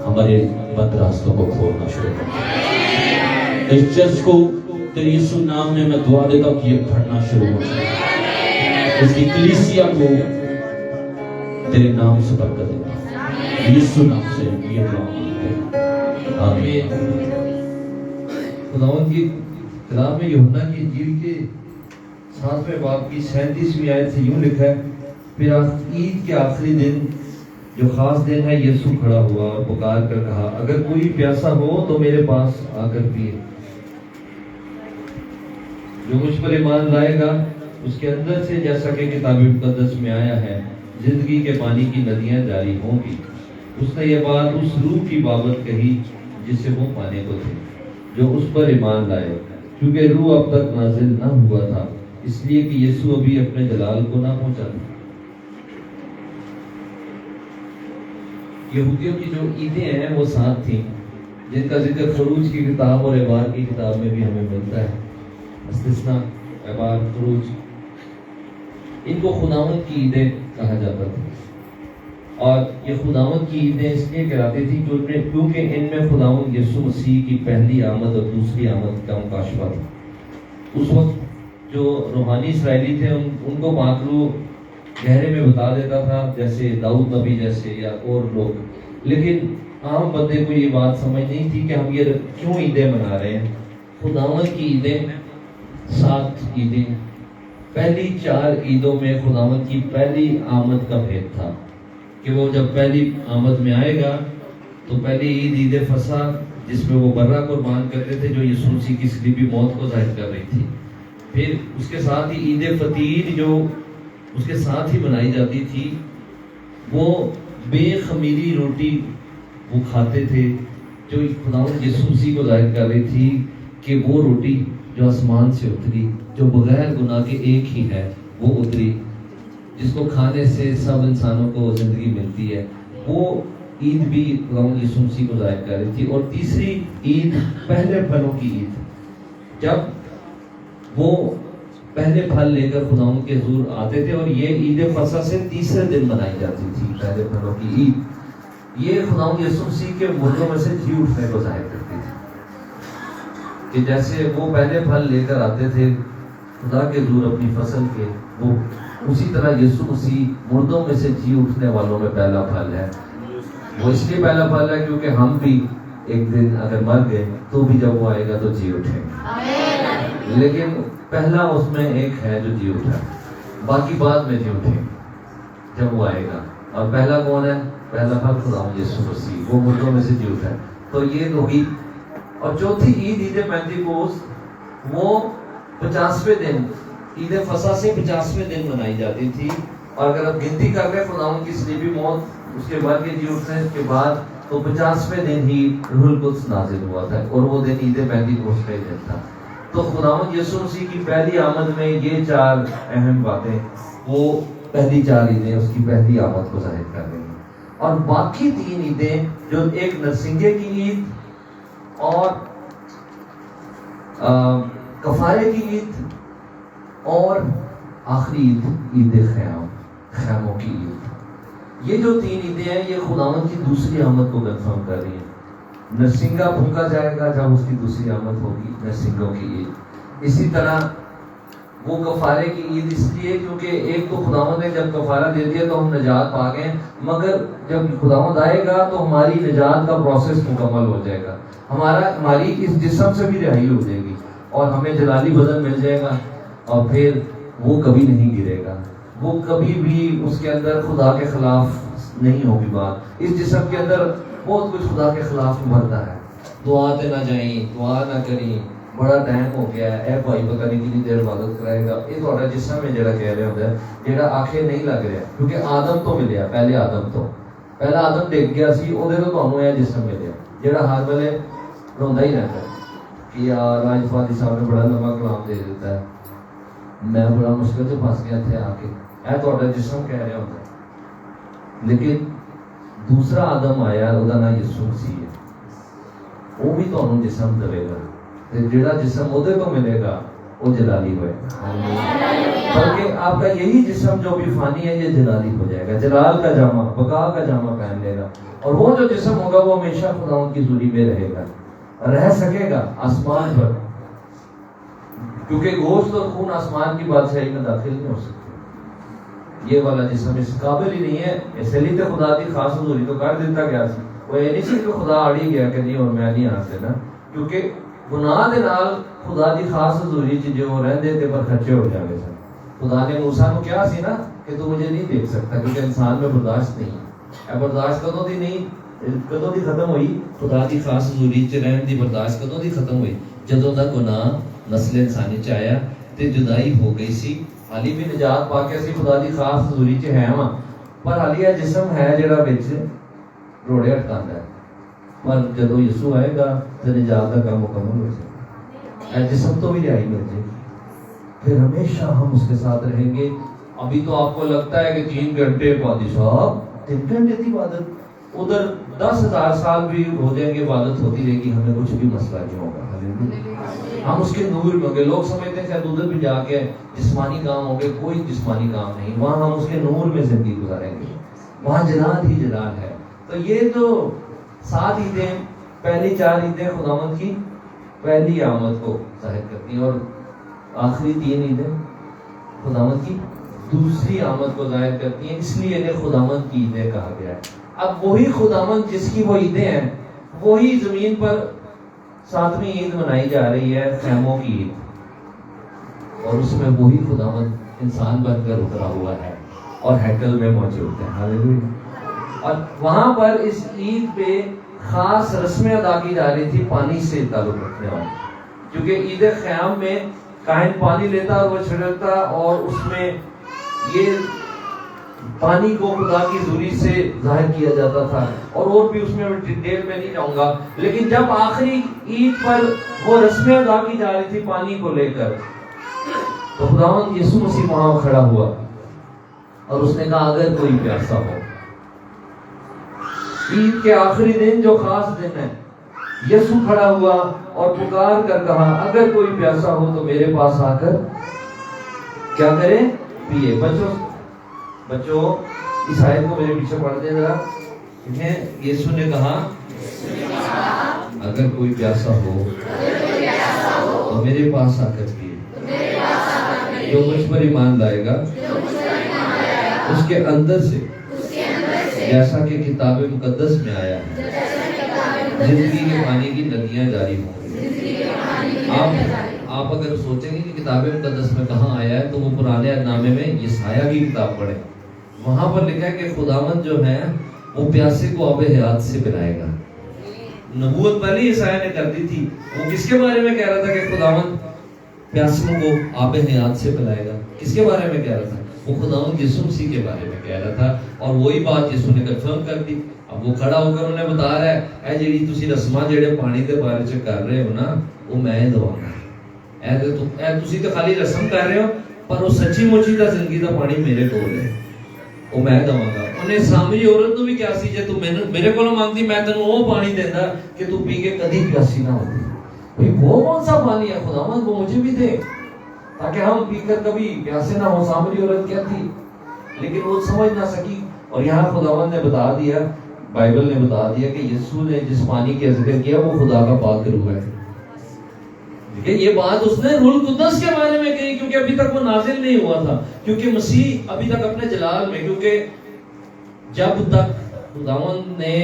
हमारे बंद रास्तों को खोलना शुरू कर। इस चर्च को तेरे यीशु नाम में मैं दुआ देता हूँ कि ये बढ़ना शुरू हो जाए, इसकी कलीसिया को तेरे नाम से बरकत देता, यीशु नाम से ये दुआ मांगते हैं, आमीन। खुदावंद की कलाम में यूहन्ना की इंजील के 7वें बाब की 37वीं आयत से यूं लिखा है, फिर ईद के आखिरी दिन जो खास दिन है, यीशु खड़ा हुआ और पुकार कर कहा, अगर कोई प्यासा हो तो मेरे पास आकर पिए, जो मुझ पर ईमान लाएगा उसके अंदर से, जैसा कि किताब मुकद्दस में आया है, जिंदगी के पानी की नदियां जारी होंगी। उसने ये बात उस रूह की बाबत कही जिसे वो पाने को थे, जो उस पर ईमान लाए, क्योंकि रूह अब तक नाजिल ना हुआ था, इसलिए कि यीशु अभी अपने जलाल को ना पहुंचा था। यहूदियों की जो ईदें हैं वो 7 थी, जिनका जिक्र खरूज की किताब और एबार की किताब में भी हमें मिलता है। इस्तिस्ना, एबार, खरूज, इनको खुदावंद की ईदें कहा जाता था, और ये खुदावंद की ईदें इसलिए कहलाती थी क्योंकि इनमें खुदावंद यीशु मसीह की पहली आमद और दूसरी आमद का मुकाशफा था। उस वक्त जो रूहानी इसराइली थे उनको पाक रूह गहरे में बता देता था, जैसे दाऊद नबी जैसे या और लोग, लेकिन आम बंदे को ये बात समझ नहीं थी कि हम ये क्यों ईदें मना रहे हैं। खुदावंद की ईदें 7 ईदें, पहली 4 ईदों में खुदावंद की पहली आमद का भेद था कि वो जब पहली आमद में आएगा तो पहली ईद ईद फसा, जिसमें वो बर्रा कुर्बान करते थे जो यीशु मसीह की सलीबी मौत को जाहिर कर रही थी। फिर उसके साथ ही ईद फतीर जो उसके साथ ही बनाई जाती थी, वो बेखमीरी रोटी वो खाते थे, जो खुदावंद यीशु मसीह को जाहिर कर रही थी कि वो रोटी जो आसमान से उतरी, जो बगैर गुनाह के एक ही है, वो उतरी, जिसको खाने से सब इंसानों को जिंदगी मिलती है, वो ईद भी खुदावंद यीशु मसीह को जाहिर कर रही थी। और तीसरी ईद पहले फलों की ईद, जब वो पहले फल लेकर खुदावंद के हुजूर आते थे और ये ईद फसह से तीसरे दिन मनाई जाती थी, पहले फलों की ईद। ये खुदावंद यीशु मसीह के मुर्दों में से जी उठने को जाहिर करती थी कि जैसे वो पहले फल लेकर आते थे खुदा के हुजूर अपनी फसल के, वो उसी तरह यीशु मसीह मुर्दों में से जी उठने वालों में पहला फल है। वो इसलिए पहला फल है क्योंकि हम भी एक दिन अगर मर गए तो भी जब वो आएगा तो जी उठेंगे, लेकिन पहला उसमें एक है जो जी उठा, बाकी बाद में जी उठेंगे जब वो आएगा। और पहला कौन है? पहला फल खुदा यीशु मसीह, वो मुर्दों में से जी उठा है। तो ये दो ईद। और चौथी ईद ईद पेंतिकोस्त, वो 50वें दिन, ईद फसह से 50वें दिन मनाई जाती थी। और अगर आप गिनती कर रहे हैं खुदावंद की सलीबी मौत, उसके बाद के जी उठने के बाद, तो 50वें दिन ही रूहुल कुद्स नाज़िल हुआ था और वो दिन ईद पेंतिकोस्त का ही दिन था। तो खुदावंद यीशु मसीह की पहली आमद में ये 4 अहम बातें, वो पहली 4 ईदें उसकी पहली आमद को जाहिर कर रही हैं। और बाकी 3 ईदें, जो एक नरसिंगे की ईद और कफारे की ईद और आखिरी ईद खैमों की ईद, ये जो 3 ईदें हैं ये खुदावंद की दूसरी आमद को कंफर्म कर रही हैं। नरसिंगा फूंका जाएगा जब उसकी दूसरी आमद होगी, नरसिंगों की ईद। इसी तरह वो कफारे की ईद इसलिए क्योंकि एक तो खुदावंद ने जब कफारा दे दिया तो हम निजात पा गए, मगर जब खुदावंद आएगा तो हमारी निजात का प्रोसेस मुकम्मल हो जाएगा, हमारी इस जिस्म से भी रिहाई हो जाएगी और हमें जलाली बदन मिल जाएगा। और फिर वो कभी नहीं गिरेगा, वो कभी भी उसके अंदर खुदा के खिलाफ नहीं होगी बात। इस जिस्म के अंदर बहुत कुछ खुदा के खिलाफ उभरता है, दुआ ते ना जाएं, दुआ ना करें, बड़ा टाइम हो गया है, ए भाई पता नहीं कितनी देर इबादत कराएगा, ये थोड़ा जिस्म है जेड़ा कह रहे होंगे, जेड़ा आखे नहीं लग रहा, क्योंकि आदम तो मिलिया, पहला आदम डिग गया सी, ओदे तो ਤੁਹਾਨੂੰ ਇਹ जिस्म मिलिया जेड़ा हर वेले रोंदा ही रहता कि यार आज फादी साहब ने बड़ा लंबा कलाम दे दिता है, मैं बड़ा मुश्किल से फंस गया थे आके, ए थोड़ा जिस्म कह रहा होंगे। लेकिन दूसरा आदम आया, ਉਹਦਾ नाम यीशु मसीह है, वो भी ਤੁਹਾਨੂੰ जिस्म देगा, ਤੇ ਜਿਹੜਾ जिस्म ਉਹਦੇ ਤੋਂ मिलेगा वो जलाली होएगा। बल्कि आपका यही जिस्म जो भी फानी है ये जलाली हो जाएगा, जलाल का जामा, बका का जामा पहन लेगा। और वो जो जिस्म होगा वो हमेशा खुदावंद की हुजूरी में रहेगा, रह सकेगा आसमान पर, क्योंकि गोश्त और खून आसमान की बादशाही में दाखिल नहीं हो सकते। ये वाला जिस्म इस काबिल ही नहीं है, इसलिए तो खुदा की खास हुजूरी तो कर दिता गया सी। वो ये नहीं कि खुदा आड़ी गया कि नहीं और मैं नहीं आ सकना, क्योंकि गुनाह दे नाल खुदा दी खास हुजूरी च जो रहंदे ते पर खर्चे हो जावे सन। खुदा ने मूसा को कहा सी ना कि तू मुझे नहीं देख सकता, क्योंकि इंसान में बर्दाश्त नहीं है। बर्दाश्त कदों दी नहीं, कदों दी खत्म हुई? खुदा दी खास हुजूरी च रहन दी बर्दाश्त कदों दी खत्म हुई? जदों तक गुनाह नस्ल इंसानी च आया ते जुदाई हो गई सी। हाली भी निजात पाके असीं खुदा दी खास हुजूरी च है वां, पर हाली यह जिस्म है जेड़ा विच रोड़े अटकांदा है। पर जदों यीशु आएगा तो निजात का काम मुकम्मल हो जाएगा, जिस्म तो भी रिहाई मिल जाएगी, फिर हमेशा हम उसके साथ रहेंगे। अभी तो आपको लगता है कि 3 घंटे पादी साहब 3 घंटे की इबादत, उधर 10,000 साल भी हो जाएंगे, इबादत होती रहेगी, हमें कुछ भी मसला नहीं होगा। हम उसके नूर में होंगे। लोग समझते हैं शायद उधर भी जाके जिस्मानी काम होंगे, कोई जिस्मानी काम नहीं, वहाँ हम उसके नूर में जिंदगी गुजारेंगे, वहाँ जलाल ही जलाल है। तो ये तो 7 ईदें, पहली 4 ईदें खुदावंद की पहली आमद को जाहिर करती हैं और आखिरी 3 ईदें खुदावंद की दूसरी आमद को जाहिर करती हैं, इसलिए इन्हें खुदावंद की ईदें कहा गया है। अब वही खुदावंद जिसकी वो ईदें हैं, वही जमीन पर 7वीं ईद मनाई जा रही है, खैमों की ईद, और उसमें वही खुदावंद इंसान बनकर उतरा हुआ है और हैकल में मौजूद है। हालेलुया। और वहां पर इस ईद पे खास रस्में अदा की जा रही थी पानी से ताल्लुक रखने वाली, क्योंकि ईद क़याम में काहिन पानी लेता और वो छिड़कता और उसमें ये पानी को खुदा की हुजूरी से जाहिर किया जाता था। और भी उसमें डिटेल में नहीं जाऊंगा, लेकिन जब आखिरी ईद पर वो रस्में अदा की जा रही थी पानी को लेकर, तो खुदावंद यीशु मसीह वहां खड़ा हुआ और उसने कहा अगर कोई प्यासा हो, ईद के आखिरी दिन जो खास दिन है, यीशु खड़ा हुआ और पुकार कर कहा, अगर कोई प्यासा हो तो मेरे पास आकर क्या करे, पिए। बच्चों इस आयत को मेरे पीछे पढ़ दे जरा। यीशु ने कहा, अगर कोई प्यासा हो तो मेरे पास आकर पिए। जो मुझ पर ईमान लाएगा उसके अंदर से जैसा कि किताब मुकद्दस में आया है, जिंदगी के पानी की नदियां जारी होंगी। आप अगर सोचेंगे कि किताब मुकद्दस में कहाँ आया है, तो वो पुराने नामे में यशाया की किताब पढ़े। वहां पर लिखा है कि खुदावंद जो है वो प्यासे को आबे हयात से पिलाएगा। नबूवत पहले यशाया ने कर दी थी। वो किसके बारे में कह रहा था कि खुदावंद प्यासों को आबे हयात से पिलाएगा? किसके बारे में कह रहा था? वो खुदावंद यीशु मसीह के बारे में कह रहा था। और वही बात यीशु ने कंफर्म कर दी। अब वो खड़ा होकर उन्हें बता रहा है, ए जेडी तुसी रस्मां जेडे पानी के बारे च कर रहे हो ना, वो मैं दवांगा। ए तुसी तो खाली रस्म कर रहे हो, पर वो सच्ची मुची दा जिंदगी दा पानी मेरे कोल है, वो मैं दवांगा। उन्हें सामरी औरत नु भी क्या सी, जे तू मेरे कोलों मांगदी मैं तेनू वो पानी देंदा कि तू पी के कभी प्यासी ना होती। भाई वो कौन सा पानी है खुदावंद, वो मुझे भी दे ताकि हम पीकर कभी प्यासे ना हो। सामरी औरत क्या थी, लेकिन वो समझ ना सकी। और यहाँ खुदावंद ने बता दिया, बाइबल ने बता दिया कि यीशु ने जिस पानी का जिक्र किया वो खुदा का पाक रूह है। ये बात उसने रूह कुद्दस के बारे में कही, क्योंकि अभी तक वो नाजिल नहीं हुआ था, क्योंकि मसीह अभी तक अपने जलाल में, क्योंकि जब तक खुदावंद ने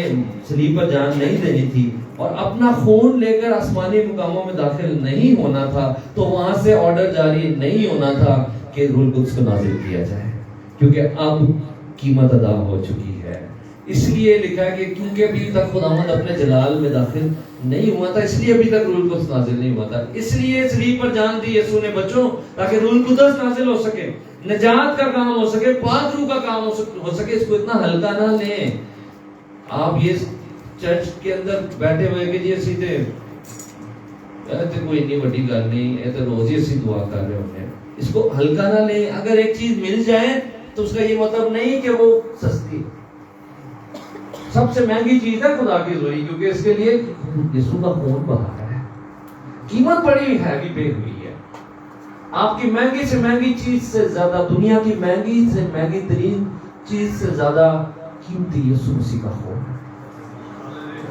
सलीब पर जान नहीं देनी थी और अपना खून लेकर आसमानी मुकामों में दाखिल नहीं होना था, तो वहां से ऑर्डर जारी नहीं होना था कि रूह कुद्दस को नाजिल किया जाए, क्योंकि अब कीमत अदा हो चुकी है। इसलिए लिखा है कि क्योंकि अभी तक खुदावंद अपने जलाल में दाखिल नहीं हुआ था, इसलिए अभी तक रूह कुद्दस नाजिल नहीं हुआ था। इसलिए सलीब पर जान दी यीशु ने बच्चों, ताकि रूह कुद्दस नाजिल हो सके, निजात का काम हो सके, पाक रूह का काम हो सके। इसको इतना हल्का ना लें। आप ये चर्च के अंदर बैठे हुए कि जी सीधे तो कोई इतनी बड़ी गल नहीं है, तो रोज ही असी दुआ कर रहे होंगे, इसको हल्का ना लें। अगर एक चीज मिल जाए तो उसका ये मतलब नहीं कि वो सस्ती। सबसे महंगी चीज है खुदा की जोड़ी, क्योंकि इसके लिए यीशु का खून बहा है, कीमत बड़ी हैवी पे हुई है। आपकी महंगी से महंगी चीज से ज्यादा, दुनिया की महंगी से महंगी तरीन चीज से ज्यादा कीमती यीशु मसीह का खून है।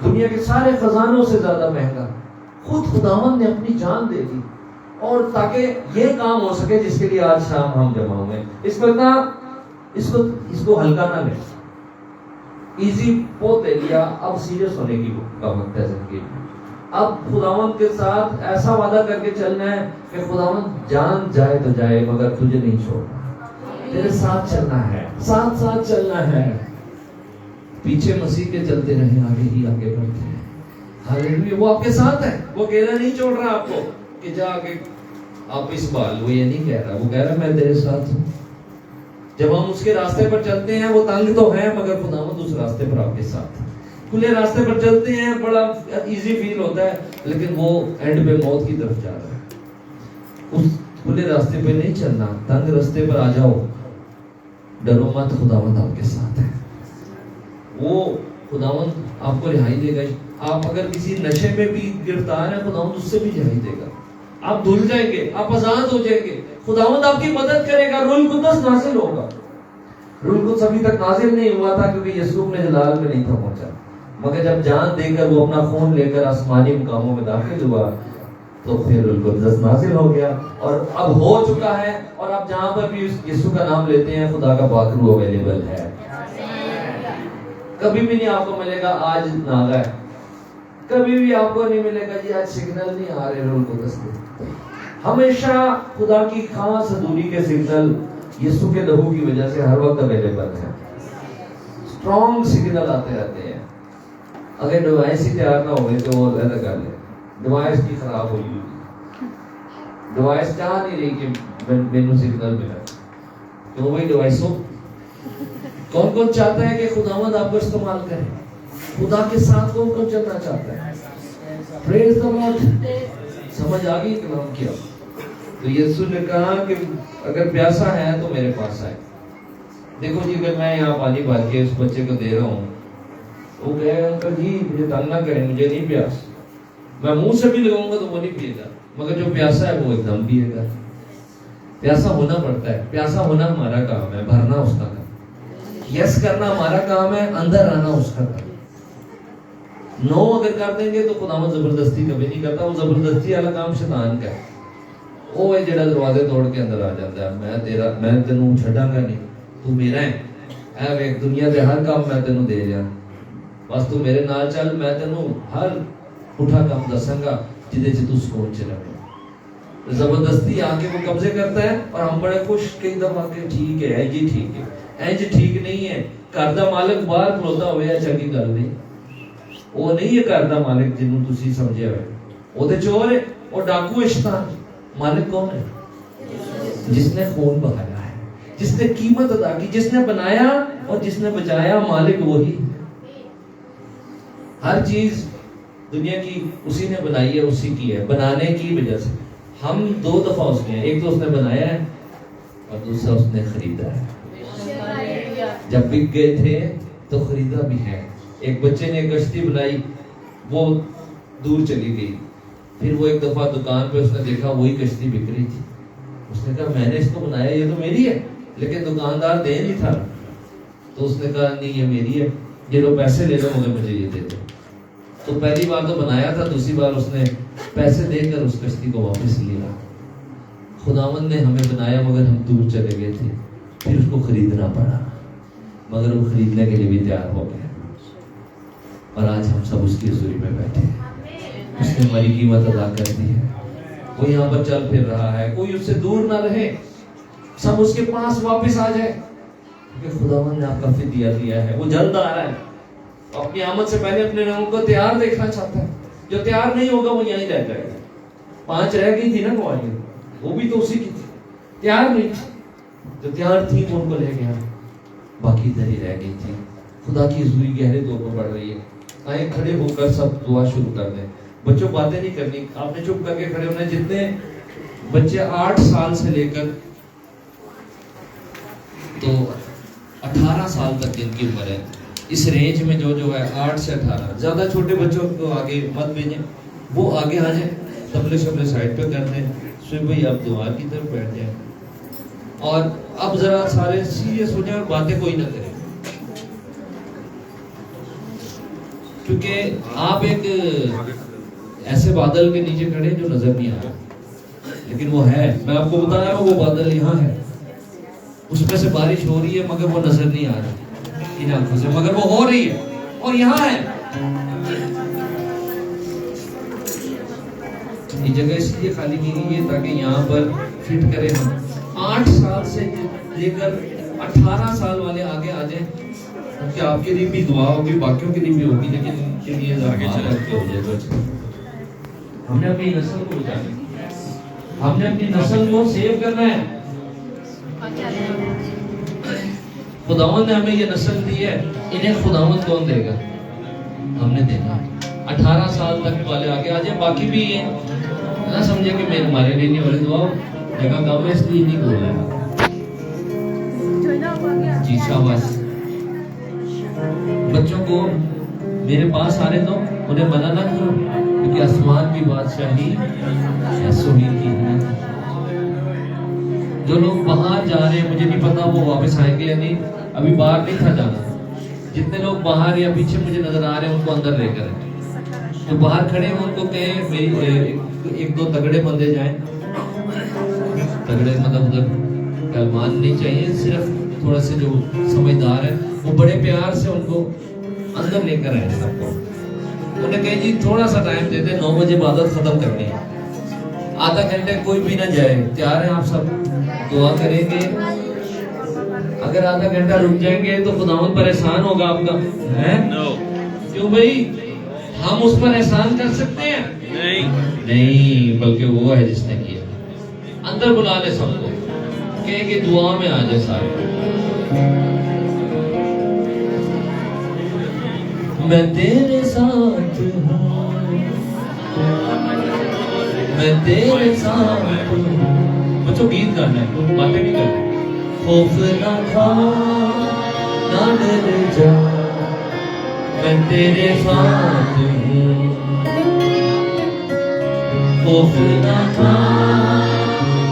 दुनिया के सारे खजानों से ज्यादा महंगा खुद खुदावंद ने अपनी जान दे दी, और ताकि ये काम हो सके जिसके लिए आज शाम हम जमा हुए। इसको हल्का ना लें। इजी पोत ले लिया, अब सीरियस होने की वक्त है जिंदगी में। अब खुदावंद के साथ ऐसा वादा करके चलना है कि खुदावंद जान जाए तो जाए, मगर तुझे नहीं छोड़ना, तेरे साथ चलना है, साथ साथ चलना है। पीछे मसीह के चलते रहे, आगे ही आगे बढ़ते हैं। हालेलुया। वो आपके साथ है, वो अकेला नहीं छोड़ रहा आपको कि जा आगे आप इस बाल। वो ये नहीं कह रहा, वो कह रहा मैं तेरे साथ हूँ। जब हम उसके रास्ते पर चलते हैं, वो तंग तो है, मगर खुदावंद उस रास्ते पर आपके साथ है। खुले रास्ते पर चलते हैं, बड़ा इजी फील होता है, लेकिन वो एंड पे मौत की तरफ जा रहा है। उस खुले रास्ते पे नहीं चलना, तंग रास्ते पर आ जाओ, डरो मत, खुदावंद आपके साथ है। वो खुदावंद आपको रिहाई देगा। आप अगर किसी नशे में भी गिरफ्तार है, खुदावंद उससे भी रिहाई देगा। आप धुल जाएंगे, आप आजाद हो जाएंगे, खुदावंद आपकी मदद करेगा, रूह कुद्दस नाजिल होगा। रूह कुद्दस अभी तक नाजिल नहीं हुआ था, क्योंकि यीशु अपने जलाल में नहीं था पहुंचा, मगर जब जान देकर वो अपना खून लेकर आसमानी मुकामों में दाखिल हुआ, तो फिर रूह कुद्दस नाजिल हो गया, और अब हो चुका है। और अब जहां पर भी यीशु का नाम लेते हैं, खुदा का पाक रूह अवेलेबल है। कभी भी नहीं आपको मिलेगा आज नागा है, कभी भी आपको नहीं मिलेगा जी आज सिग्नल नहीं आ रहे रूह कुद्दस के। हमेशा खुदा की खास हजूरी के सिग्नल यीशु के लहू की वजह से हर वक्त अवेलेबल है। स्ट्रॉन्ग सिग्नल आते रहते हैं। अगर डिवाइस ही तैयार ना हो तो वो अलग कर ले, डिवाइस की खराब हो गई, डिवाइस चाह नहीं रही कि मेनू सिग्नल मिला, तो वही डिवाइस हो। कौन कौन चाहता है कि खुदावंद आपको इस्तेमाल करे? खुदा के साथ कौन कौन चलना चाहता है? Praise the Lord. समझ आ गई कलाम क्या? तो यीशु ने कहा कि अगर प्यासा है तो मेरे पास आए। देखो जी, अगर मैं यहाँ पानी भर के उस बच्चे को दे रहा हूँ, वो कहे अंकल जी मुझे तंग ना करें, मुझे नहीं प्यास, मैं मुंह से भी लगाऊंगा तो वो नहीं पिएगा, मगर जो प्यासा है वो एकदम पिएगा। प्यासा होना पड़ता है, प्यासा होना हमारा काम है, भरना उसका काम, यस करना हमारा काम है, अंदर आना उसका काम। नो अगर कर देंगे तो खुदावंद जबरदस्ती कभी नहीं करता, वो जबरदस्ती वाला काम शैतान का है। वो है जेड़ा दरवाजे तोड़ के अंदर आ जाता है, मैं तेनू छड़ांगा नहीं, तू मेरा है, ऐ वे दुनिया के हर काम मैं तेनू दे जा, बस तू मेरे नाल चल, मैं तेनू हर उठा काम दसांगा जिदे च तू सुकून च रहे। जबरदस्ती आके वो कब्जे करता है और हम बड़े खुश कई दफा के ठीक है जी, ठीक है इंज ठीक नहीं है। घर दा मालिक बाहर खलोता होवे चंगी गल नहीं, वो नहीं है घर दा मालिक जिन्नू तुसी समझे होवे, वो ते चोर है, वो डाकू है, शैतान। मालिक कौन है? जिसने खून बहाया है, जिसने कीमत अदा की, जिसने बनाया और जिसने बचाया, मालिक वही। हर चीज दुनिया की उसी ने बनाई है, उसी की है, बनाने की वजह से। हम दो दफा उसके हैं, एक तो उसने बनाया है और दूसरा उसने खरीदा है। जब बिक गए थे तो खरीदा भी है। एक बच्चे ने कश्ती बनाई, वो दूर चली गई, फिर वो एक दफा दुकान पे उसने देखा वही कश्ती बिक रही थी। उसने कहा मैंने इसको बनाया, ये तो मेरी है, लेकिन दुकानदार दे नहीं था। तो उसने कहा नहीं ये मेरी है, ये लो पैसे ले लो, मगर मुझे ये दे दो। तो पहली बार तो बनाया था, दूसरी बार उसने पैसे देकर उस कश्ती को वापस लिया। खुदावंद ने हमें बनाया मगर हम दूर चले गए थे, फिर उसको खरीदना पड़ा, मगर वो खरीदने के लिए भी तैयार हो गए और आज हम सब उसकी हज़ूरी में बैठे हैं। उसने हमारी कीमत अदा कर दी है, वो यहाँ पर चल फिर रहा है। कोई उससे दूर ना रहे, सब उसके पास वापस आ जाए, क्योंकि खुदावंद ने आपका फिदिया दिया है। वो जल्द आ रहा है, अपनी आमद से पहले अपने रंगों को तैयार देखना चाहता है। जो तैयार नहीं होगा वो यहीं रह जाएगा। 5 रह गई थी ना कुआरी, वो भी तो उसी की थी, तैयार नहीं थी। जो तैयार थी वो उनको ले गया, बाकी इधर ही रह गई थी। खुदा की हज़ूरी गहरे दो को बढ़ रही है। आए खड़े होकर सब दुआ शुरू कर दें। बच्चों बातें नहीं करनी, आपने चुप करके खड़े होना। जितने बच्चे 8 साल से लेकर तो 18 साल तक जिनकी उम्र है, इस रेंज में जो है 8 से 18, ज्यादा छोटे बच्चों को आगे मत भेजें, वो आगे आ जाए, तबले शबले साइड पे कर दें। सुन भाई आप दुआ की तरफ बैठ जाए और अब जरा सारे सीरियस हो जाए और बातें कोई ना करें, क्योंकि आप एक ऐसे बादल के नीचे खड़े जो नजर नहीं आ रहा, लेकिन वो है। मैं आपको बता रहा हूँ वो बादल यहाँ है, उसमें से बारिश हो रही है मगर वो नजर नहीं आ रही इन आंखों से, मगर वो हो रही है और यहाँ है। ये जगह इसलिए खाली की गई है ताकि यहाँ पर फिट करें हम। 8 साल से लेकर 18 साल वाले आगे आ जाए, क्योंकि आपके लिए भी दुआ होगी, बाकियों के लिए भी होगी, लेकिन इनके लिए आगे चल हो जाएगा। हमने अपनी नस्ल को बचाना, हमने अपनी नस्ल को सेव करना है। खुदावंद ने हमें ये नस्ल दी है, इन्हें खुदावंद कौन देगा? हमने देना। 18 साल तक वाले आगे आ जाए, बाकी भी ये ना समझे कि मैं हमारे लिए नहीं हो रही दुआ, जगह कम है इसलिए नहीं बोल रहा। जी शाबाश। बच्चों को मेरे पास आने दो, उन्हें मना ना करो, क्योंकि आसमान की बादशाही सुनील की है। जो लोग बाहर जा रहे हैं, मुझे नहीं पता वो वापस आएंगे या नहीं, अभी बाहर नहीं था जाना। जितने लोग बाहर या पीछे मुझे नजर आ रहे हैं उनको अंदर लेकर आए। जो बाहर खड़े हैं उनको कहें मेरी 1-2 तगड़े बंदे जाएं। तगड़े मतलब उधर कलमान नहीं चाहिए, सिर्फ थोड़ा से जो समझदार है वो बड़े प्यार से उनको अंदर लेकर आए सबको। उन्हें कहे जी थोड़ा सा टाइम दे दे, 9 बजे इबादत खत्म करनी है, आधा घंटे कोई भी ना जाए। तैयार हैं आप सब? दुआ करेंगे। अगर आधा घंटा रुक जाएंगे तो खुदावंद पर एहसान होगा आपका, है? क्यों भाई? हम उस पर एहसान कर सकते हैं? नहीं, बल्कि वो है जिसने किया। अंदर बुला ले सबको, कहे कि दुआ में आ जाए सारे। मैं तेरे साथ हूँ, मैं तेरे साथ हूँ। बच्चों गीत गाना है, बातें नहीं करनी। खौफ ना खा, ना डर जा, मैं तेरे साथ हूँ। खौफ ना खा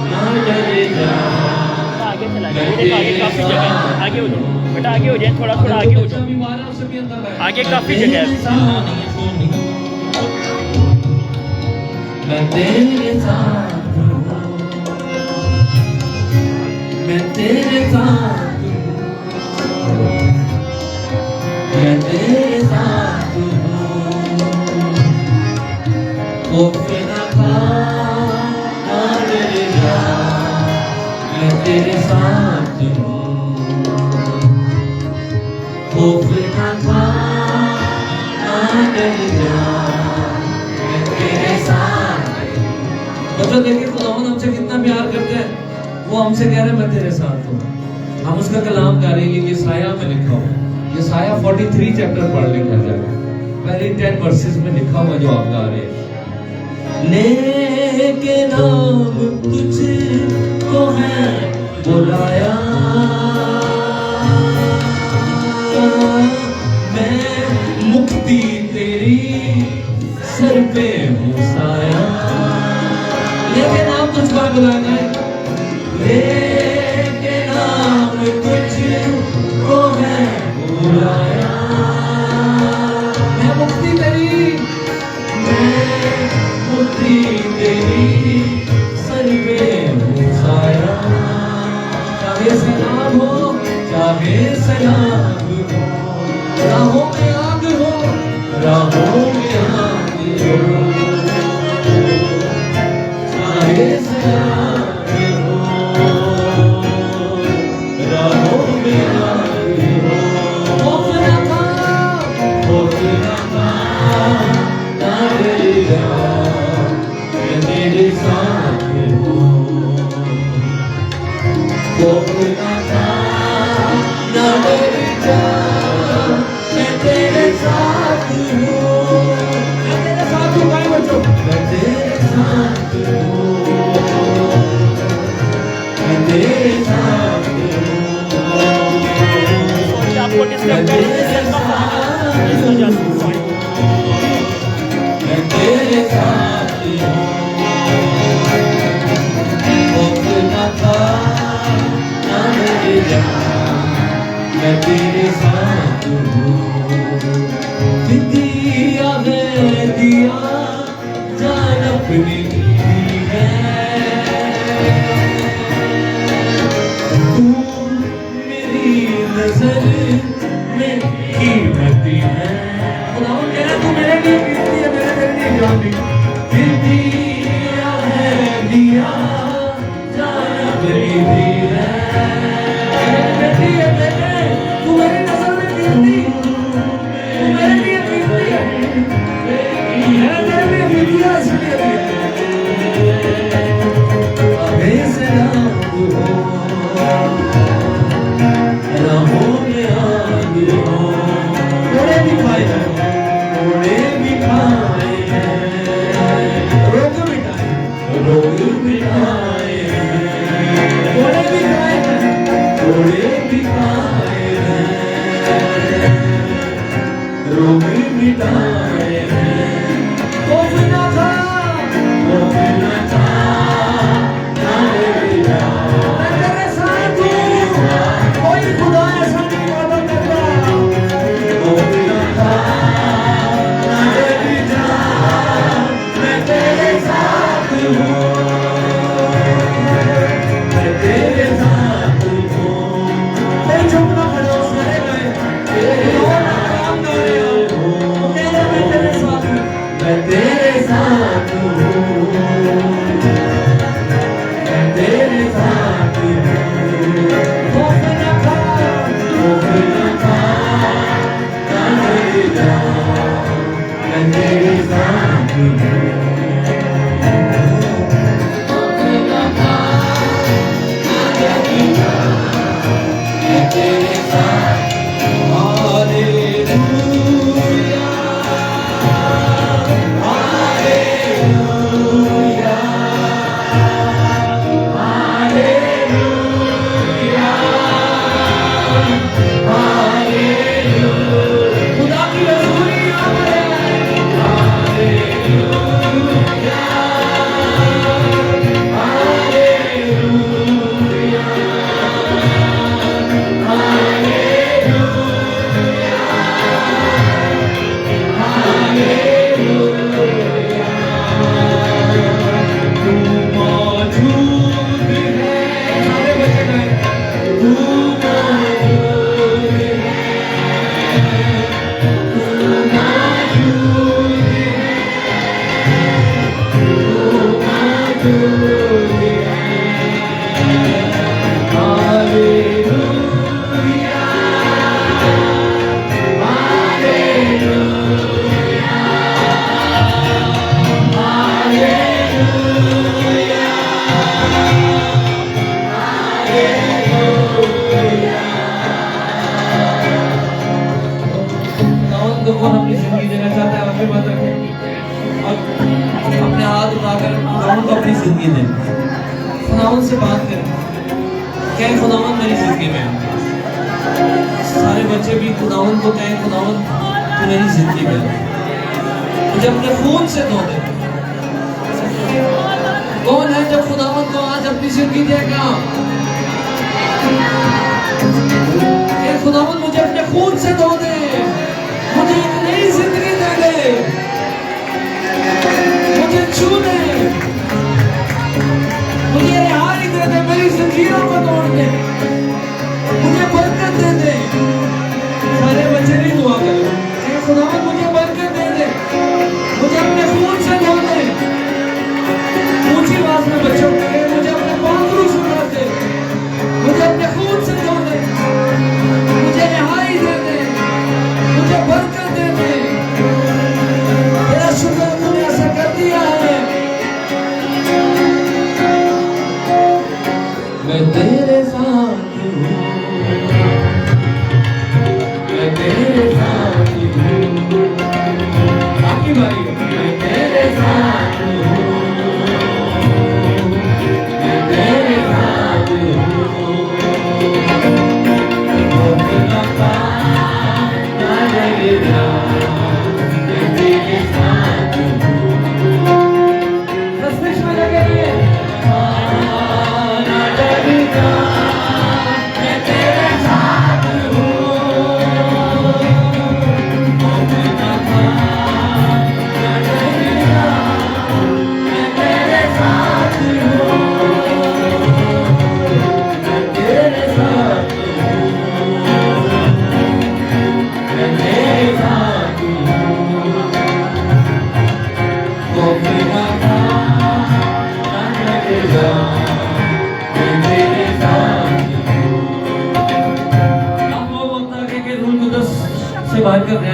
ना डर जा आगे चला जाए बेटा, आगे काफी जगह है, आगे हो जाए बेटा, आगे हो जाए, थोड़ा थोड़ा आगे हो जाओ, आगे काफी जगह है। मैं तेरे साथ हूँ, मैं तेरे साथ हूँ, मैं तेरे साथ हूँ, खौफ ना खा ना डर जा, मैं तेरे साथ हूँ, खौफ ना खा ना डर जा, मैं तेरे साथ हूँ। मतलब देखिए खुदावंद हमसे कितना प्यार करते हैं, वो हमसे कह रहे हैं मैं तेरे साथ हूँ। हम उसका कलाम गा रहे हैं, ये साया में लिखा हुआ, ये साया 43 चैप्टर पढ़ लें घर जाकर, पहले 10 वर्सेस में लिखा हुआ जो आप गा रहे हैं। लेके नाम तुझको है बुलाया, मैं मुक्ति तेरी सर पे हूँ साया, लेके नाम तुझको बुलाया, लेके नाम तुझको है बुलाया, मैं मुक्ति तेरी, मैं मुक्ति तेरी सर पे हूँ साया, चाहे सलाम हो चाहे सलाम हो, राहों में आग हो राहों में आग हो, चाहे सलाम हो राहों में आग हो, खौफ ना खा ना डर जा, मैं तेरे साथ हूँ, खौफ ना खा ना डर जा, मैं तेरे साथ हूँ, मैं तेरे साथ हूँ भाई बच्चों, मैं तेरे साथ हूँ, मैं तेरे साथ हूँ, सॉरी आपको डिस्टर्ब कर रही है, इसका फोन इस वजह से सॉरी। मैं तेरे साथ हूँ, खौफ ना खा ना डर जा, मैं तेरे साथ हूँ, दिया है दिया जान अपनी दी है, तू मेरी नजर में कीमती है, खुदावंद कह रहा है तू मेरे लिए कीमती है, मेरे तेरे लिए जान दी, दिया है दिया जान अपनी दी है, बेटी है बेटे, तू मेरी नजर में कीमती, तू मेरे लिए कीमती है, मैं तेरे लिए कीमती है, इसलिए अबे सलाम हो राहों में आग हो, घोड़े भी खाए हैं, घोड़े भी खाए हैं, रोग मिटाए हैं, घोड़े भी खाए हैं, घोड़े भी खाए हैं, रोग मिटाए हैं, खौफ ना खा ना डर जा, मैं तेरे साथ हूँ, कोई खुदा ऐसा नहीं वादा करता, खौफ ना खा ना डर जा, मैं तेरे साथ हूँ, मैं तेरे साथ हूँ, नहीं झुकना खड़ा सारे गए, काम कर रहे हो, मैं तेरे साथ हूँ, मैं तेरे साथ हूँ, मैं तेरे साथ आगे मत रखें और अपने हाथ उठाकर खुदावंद को अपनी जिंदगी दें, खुदावंद से बात करें, कहें खुदावंद मेरी जिंदगी में आ। सारे बच्चे भी खुदावंद को कहें, खुदावंद तू मेरी जिंदगी में आ, मुझे अपने खून से धो दे। कौन है जो खुदावंद को आज अपनी जिंदगी देगा? खुदावंद मुझे अपने खून से धो दे, मुझे एक नई जिंदगी दे दे, मुझे छू दे, मुझे रिहाई दे दे, मेरी जंजीरों को तोड़ दे, मुझे बरकत दे दे। सारे बच्चे भी दुआ करें, खुदावंद मुझे बरकत दे दे, मुझे अपने खून से धो दे। ऊंची आवाज में बच्चों करें, मुझे अपने पांवों से धो दे, मुझे अपने खून से धो दे, मुझे रिहाई दे दे, मुझे बरकत दे दे। तेरा शुक्र तूने ऐसा कर दिया है। मैं तेरे साथ हूँ, मैं तेरे साथ हूँ। आपकी बारी है। मैं तेरे साथ हूँ, मैं तेरे साथ हूँ।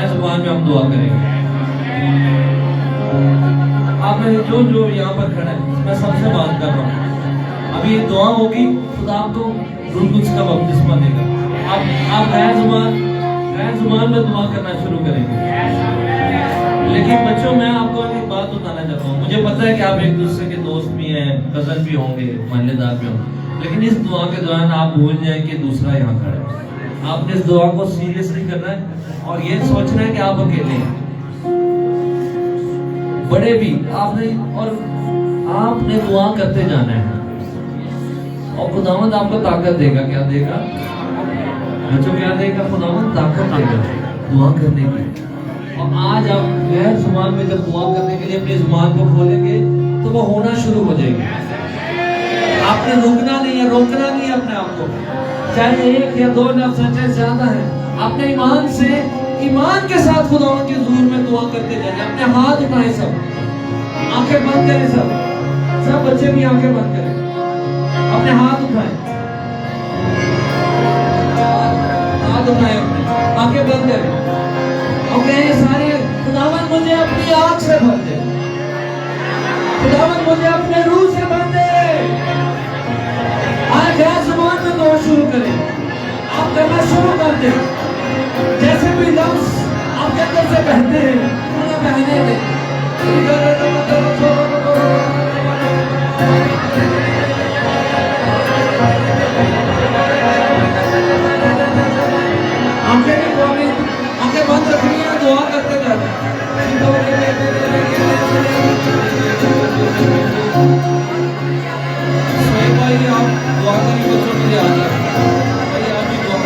जुबान में हम दुआ करेंगे। आप में जो यहाँ पर खड़ा है, मैं सबसे बात कर रहा हूँ। अभी ये दुआ होगी, खुदा आपको रूह कुद्स का बपतिस्मा देगा। आप गैर जुबान में दुआ करना शुरू करेंगे। लेकिन बच्चों, मैं आपको एक बात बताना चाहता हूँ। मुझे पता है कि आप एक दूसरे के दोस्त भी हैं, कजन भी होंगे, महल्लेदार भी होंगे, लेकिन इस दुआ के दौरान आप भूल जाए कि दूसरा यहाँ खड़ा है। आपने इस दुआ को सीरियसली करना है और ये सोचना है कि आप अकेले हैं। बड़े भी आपने दुआ करते जाना है और खुदावंद आपको ताकत देगा। क्या देगा बच्चों? क्या देगा? खुदावंद ताकत देगा दुआ करने की। और आज आप गैर जुबान में जब दुआ करने के लिए अपनी जुबान को खोलेंगे तो वो होना शुरू हो जाएगी। आपने रुकना नहीं है, रोकना नहीं है अपने आप को। चाहे एक या दो लफ्ज़ चाहे ज्यादा है, अपने ईमान के साथ खुदावंद के हुजूर में दुआ करते जाए। अपने हाथ उठाएं, सब आंखें बंद करें, सब बच्चे भी आंखें बंद करें, अपने हाथ उठाएं, अपने आंखें बंद करें और कहें सारे, खुदावंद मुझे अपनी आंख से भर दे, खुदावंद मुझे अपने रूह से भर दे। आज गैर जुबान में दुआ शुरू करें, आप करना शुरू कर दें। जैसे भी लफ्ज़ आपके अंदर से बहते हैं उन्हें बहने दें। आंखें बंद रखनी है, दुआ करते जाना। भाई आप दुआ करिए, बच्चों के लिए आ जाए। आप भी दुआ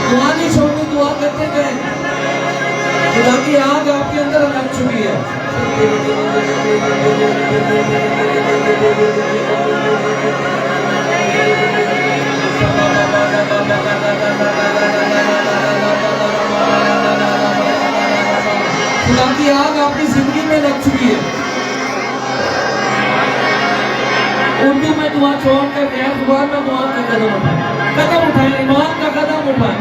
दुआ नहीं छोड़नी, दुआ करते गए। खुदा की आग आपके अंदर लग चुकी है। खुदा की आग आपकी जिंदगी में लग चुकी है। उर्दू में दुआ छोड़कर गैर जुबान में दुआ का कदम उठाएं, ईमान का कदम उठाएं।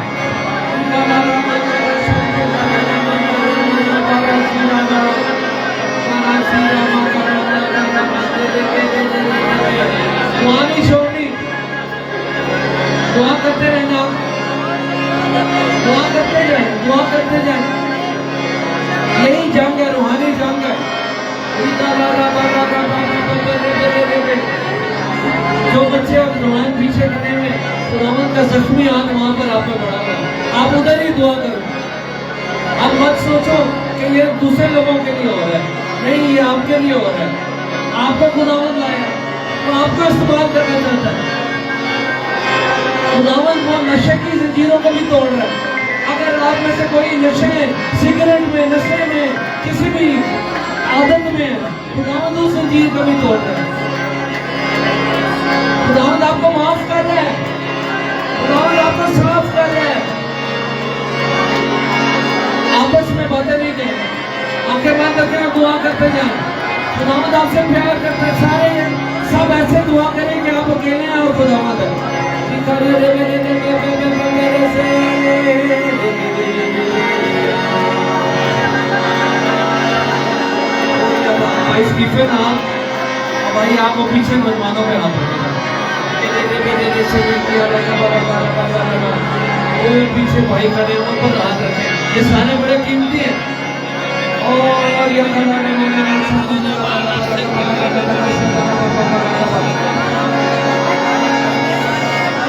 दुआ नहीं छोड़नी, दुआ करते रहना, दुआ करते जाए, दुआ करते जाए। यही जंग है, रूहानी जंग है। जो बच्चे अब जवान पीछे खड़े हुए, खुदावंद का जख्मी हाथ वहां पर आप पे पड़ा हुआ है, आप उधर ही दुआ करो। आप मत सोचो कि ये दूसरे लोगों के लिए हो रहा है, नहीं, ये आपके लिए हो रहा है। आपको खुदावंद लाया तो आपको इस्तेमाल करना चाहता है। खुदावंद वो नशे की जंजीरों को भी तोड़ रहा है। अगर आप में से कोई नशे, सिगरेट में, नशे में, किसी भी आदत में, खुदावंद उस जंजीर को भी तोड़ रहा है। खुदावंद आपको माफ कर रहा है, खुदावंद आपको साफ कर रहा है। आपस में बातें नहीं करें, आंखें बंद करके दुआ करते जाएं। खुदावंद आपसे प्यार करता है। सारे सब ऐसे दुआ करें कि आप अकेले हैं और खुदावंद है। भाई स्टीफन, आप भाई आपको पीछे मेहमानों पे हाथ रखेगा। पीछे भाई खड़े उन पर हाथ रखें, ये सारे बड़े कीमती हैं। और ये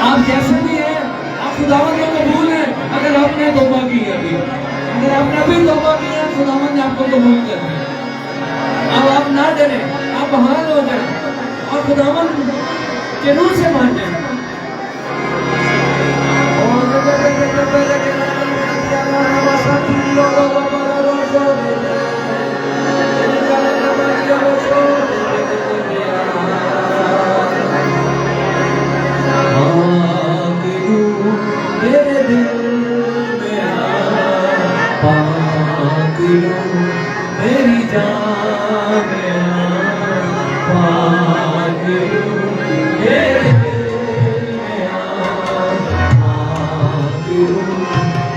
आप जैसे भी हैं, आप खुदावंद को कबूल हैं। अगर आपने तौबा की है अभी, अगर आपने अभी तौबा की है, खुदावंद ने आपको कबूल कर दिया। अब आप ना डरें, आप बहाल हो जाएं और खुदावंद के नूर से मांगे।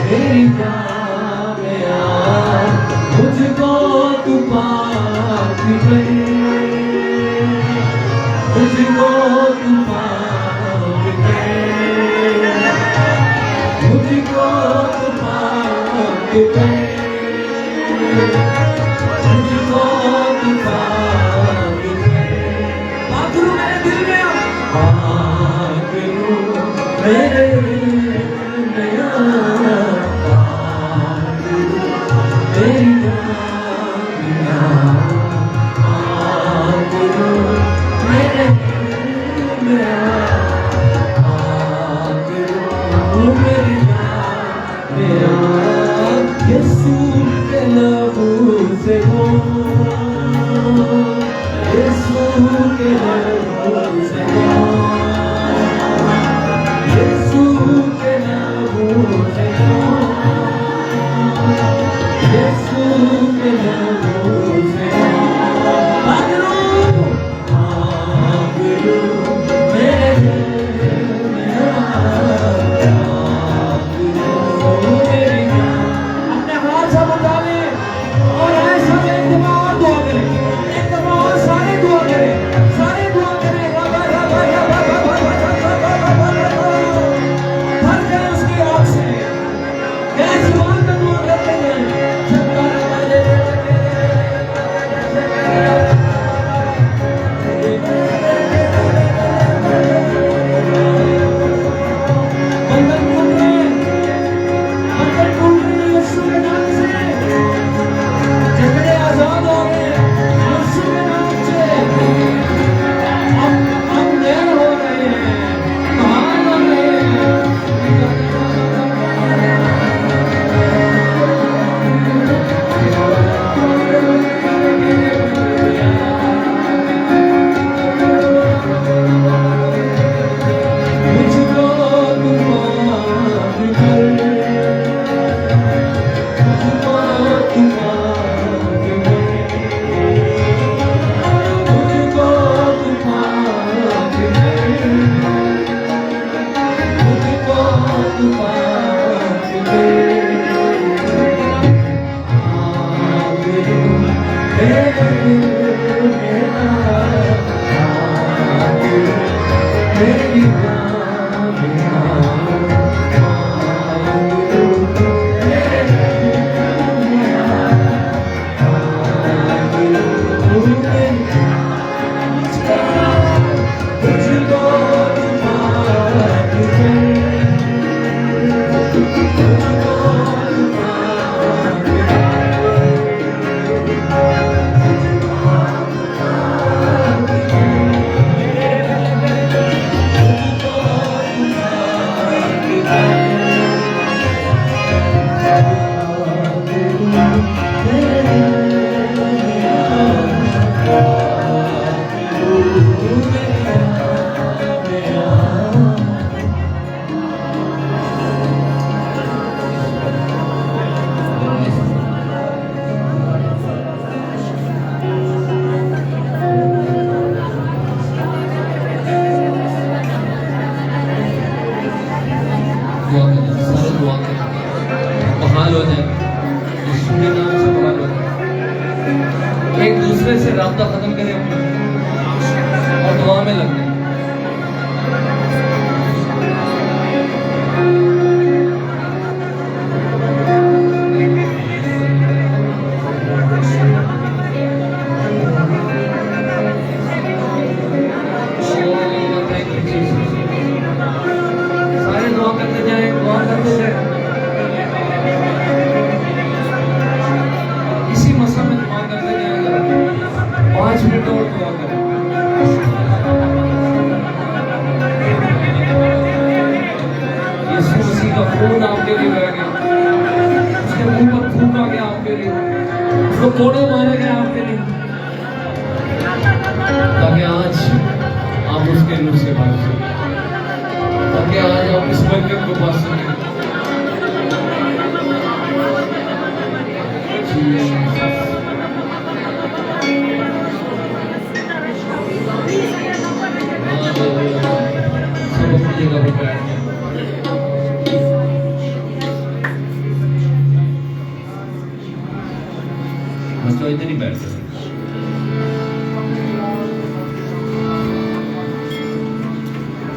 मेरी जान मुझको तू पाक कर, मुझको तू पाक कर, मुझको तू पाक कर, मुझको तू पाक कर। पाक करो मेरे दिल में, पाक करो मेरे सारे दुआ बहाल हो जाए, यीशु के नाम से बहाल हो जाए। एक दूसरे से राब्ता खत्म करें अपना और दुआ में लग जाए। सारे दुआ करते जाए, दुआ करते जाए। इसी मसला में दुआ करते जाएगा। 5 मिनट और दुआ करें। यीशु मसीह का खून आपके लिए बह गया, उसके मुंह पर फूका गया आपके लिए, उसको कोड़े मारे गए आपके लिए, ताकि आज आप उसके नूर से पा सकें, ताकि आज आप इस बरकत को पा सकें। सब अपनी जगह पर बैठ जाएं। तो इधर ही बैठ जाएं।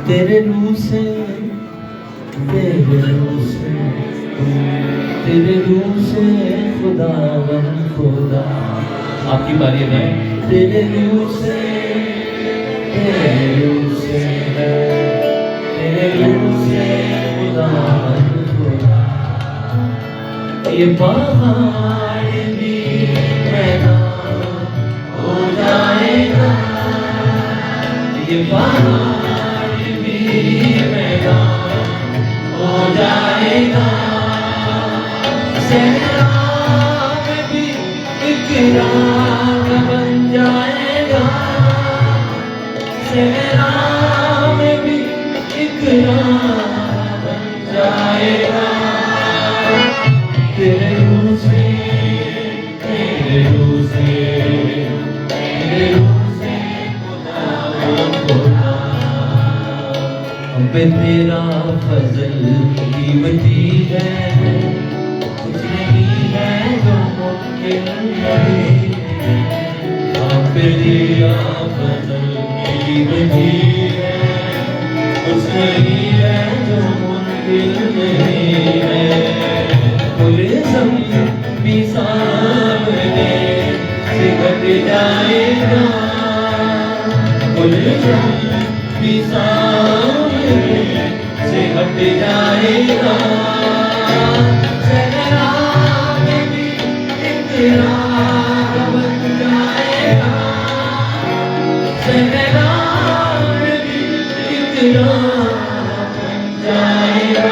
तेरे रूह से, तेरे रूह से, तेरे रूह से खुदा खुदा। आपकी बारी है। तेरे रूह से, तेरे रूह से, तेरे रूह से खुदा खुदा। ये पहाड़ भी मैदान हो जाएगा, ये पहाड़ भी मैदान हो जाएगा, सहरा में भी इकरार बन जाएगा, सहरा में भी इकरार बन जाएगा। तेरे रूह से, तेरे रूह से, तेरे रूह से खुदा। अब तेरा फजल कीमती है, कुछ नहीं है जो मुमकिन नहीं। अब तेरा फजल कीमती है, कुछ नहीं है जो मुमकिन नहीं है। गुलशन भी सामने से हट जाएगा, गुलशन भी सामने से हट जाएगा, सहरा में भी इकरार बन जाएगा, सहरा में भी इकरार बन जाएगा।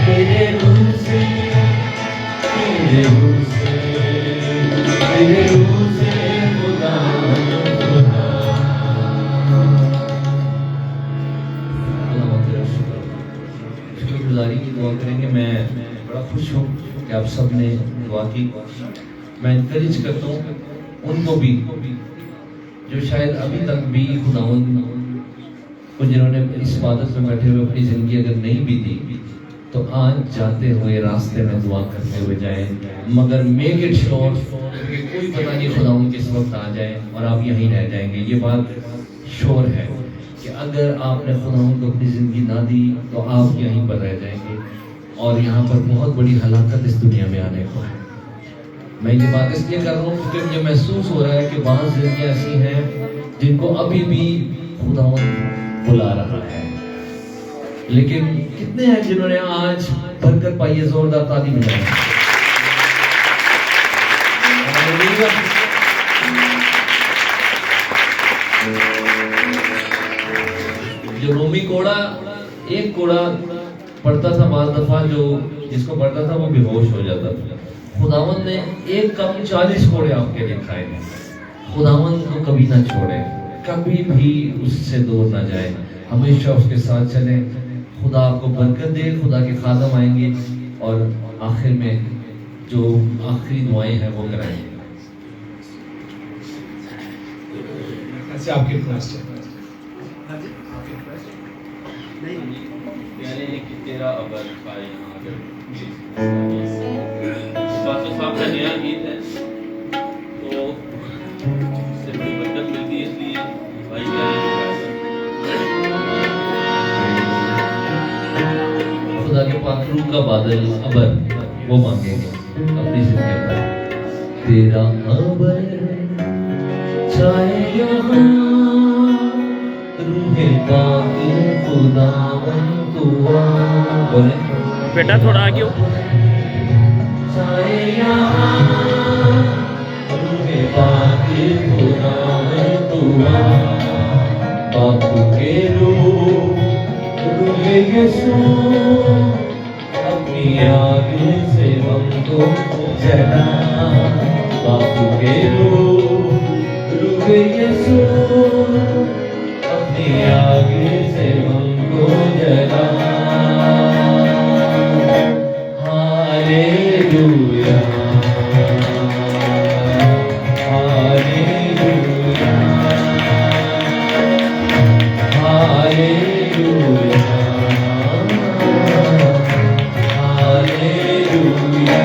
तेरे रूह से, तेरे रूह से, तेरे रूह से खुदा खुदा। शुक्रगुजारी की दुआ करेंगे। मैं बड़ा खुश हूँ कि आप सब ने दुआ की। मैं इंकरेज करता हूँ उनको भी जो शायद अभी तक भी खुदावंद को, जिन्होंने इस इबादत में बैठे हुए अपनी ज़िंदगी अगर नहीं बीती, तो आज जाते हुए रास्ते में दुआ करते हुए जाए, मगर मेक इट श्योर कि कोई पता नहीं खुदावंद किस वक्त आ जाए और आप यहीं रह जाएंगे। ये बात श्योर है कि अगर आपने खुदावंद को अपनी ज़िंदगी ना दी तो आप यहीं पर रह जाएंगे और यहाँ पर बहुत बड़ी हलाकत इस दुनिया में आने को है। मैं ये बात इसलिए कर रहा हूँ क्योंकि मुझे महसूस हो रहा है कि बाज़ ज़िंदगियाँ ऐसी हैं जिनको अभी भी खुदावंद बुला रहा है, लेकिन कितने हैं जिन्होंने आज बरकत पाई है? जोरदार ताली बजाएं। जो रोमी कोड़ा, एक कोड़ा पढ़ता था बाज़ दफा, जो जिसको पढ़ता था वो बेहोश हो जाता था। खुदावंद ने एक कम 40 कोड़े आपके लिए खाए हैं। खुदावंद को कभी ना छोड़े, कभी भी उससे दूर ना जाए, हमेशा उसके साथ चले। खुदा आपको बरकत दे। खुदा के खादम आएंगे और आखिर में जो आखिरी दुआएं हैं वो कराएंगे। अच्छा, आपकी रिक्वेस्ट है। तेरा अबर बादशाह साहब का नया गीत है, तो इससे बड़ी बरकत मिलती है, इसलिए भाई खुदा के पाक रूह का बादल अबर वो मांगेंगे अपनी जिंदगी में। तेरा अबर छाए यहाँ, रूहे पाक खुदावन तू आ। बोले बेटा थोड़ा आगे हो। छाए यहाँ, रूहे पाक खुदावन तू आ। बापू के रूह रूहे यीशु अपनी आग से हमको जला। बापू के रूहे यीशु अपनी आग से हमको जला। Hallelujah hallelujah hallelujah hallelujah.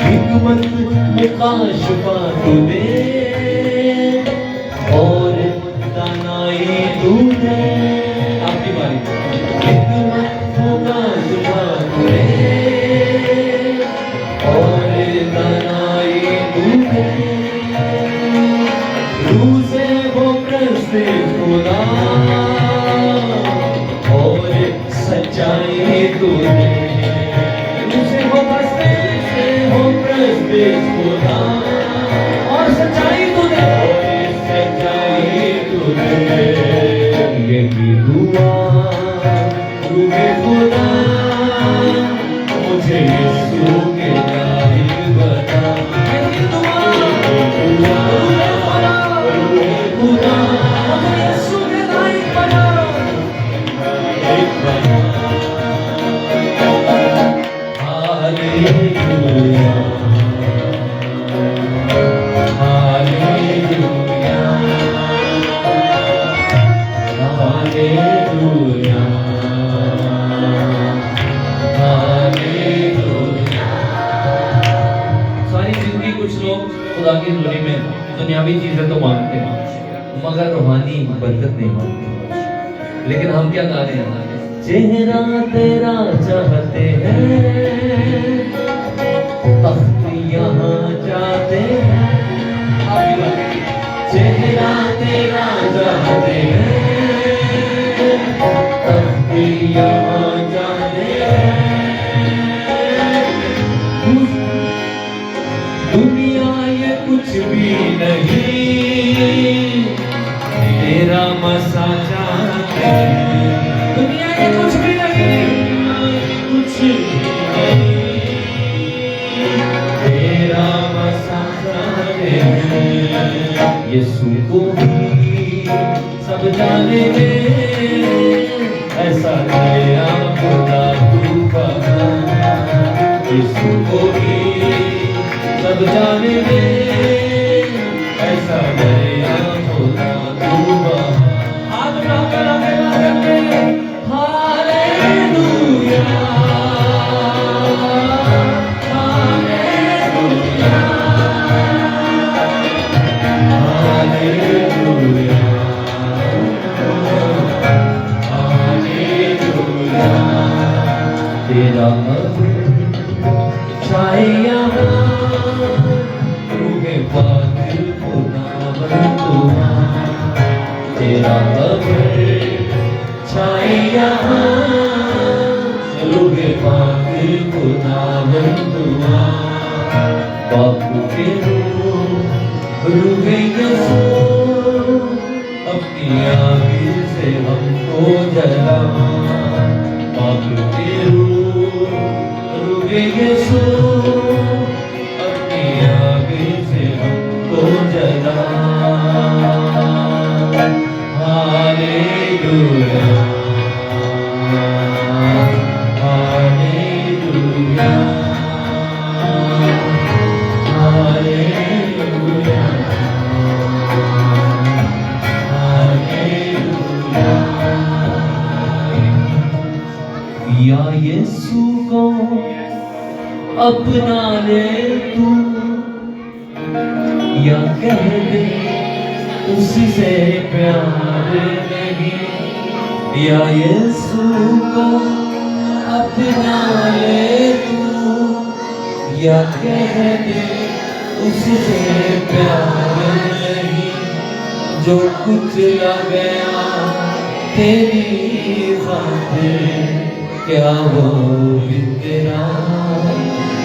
हिकमत मुकाशफा तू दे और दानाई तू दे। आपकी बारी। हिकमत मुकाशफा तू दे और दानाई तू दे। रूह से वो प्रस्ते खुदा और सच्चाई तू दे। रूह से वो प्रस्ते खुदा और सच्चाई तू दे। सच्चाई तू दे। यही दुआ रूहे खुदा मुझे यीशु के लायक बता। यही दुआ रूहे खुदा मुझे यीशु के लायक बना। Hallelujah hallelujah hallelujah hallelujah. सारी जिंदगी कुछ लोग खुदा की धुनी में दुनियावी चीजें तो मांगते हैं मगर रूहानी बरकत नहीं मांगते। लेकिन हम क्या गा रहे हैं? चेहरा तेरा चाहते हैं, तख्त यहाँ जाते हैं। आपकी बात। चेहरा तेरा चाहते हैं, तख्त यहाँ जाते हैं। दुनिया ये कुछ भी नहीं, तेरा मसा चाहते हैं। दुनिया ये कुछ भी नहीं, कुछ भी नहीं, तेरा मसा चाहते हैं। यीशु को भी सब जाने दे, ऐसा नया खुदा तू बना। यीशु को भी सब जाने दे, ऐसा नया खुदा तू बना। हाथ उठाकर आगे बढ़ते हैं। Hallelujah hallelujah hallelujah hallelujah. तेरा छाए यहाँ, रूहे पाक खुदावन तू आ। तेरा छाए यहाँ, रूहे पाक खुदावन तू आ। बापू के रूहे यीशु अपनी आग से हमको जला। बापू के रूहे यीशु अपनी आग से हमको जला। Hallelujah hallelujah hallelujah hallelujah. या यीशु को अपना ले तू, या कह दे उससे प्यार नहीं, या यीशु को अपना ले तू, या कह दे उससे प्यार नहीं। जो कुछ लग गया तेरी खातिर, क्या वो भी तेरा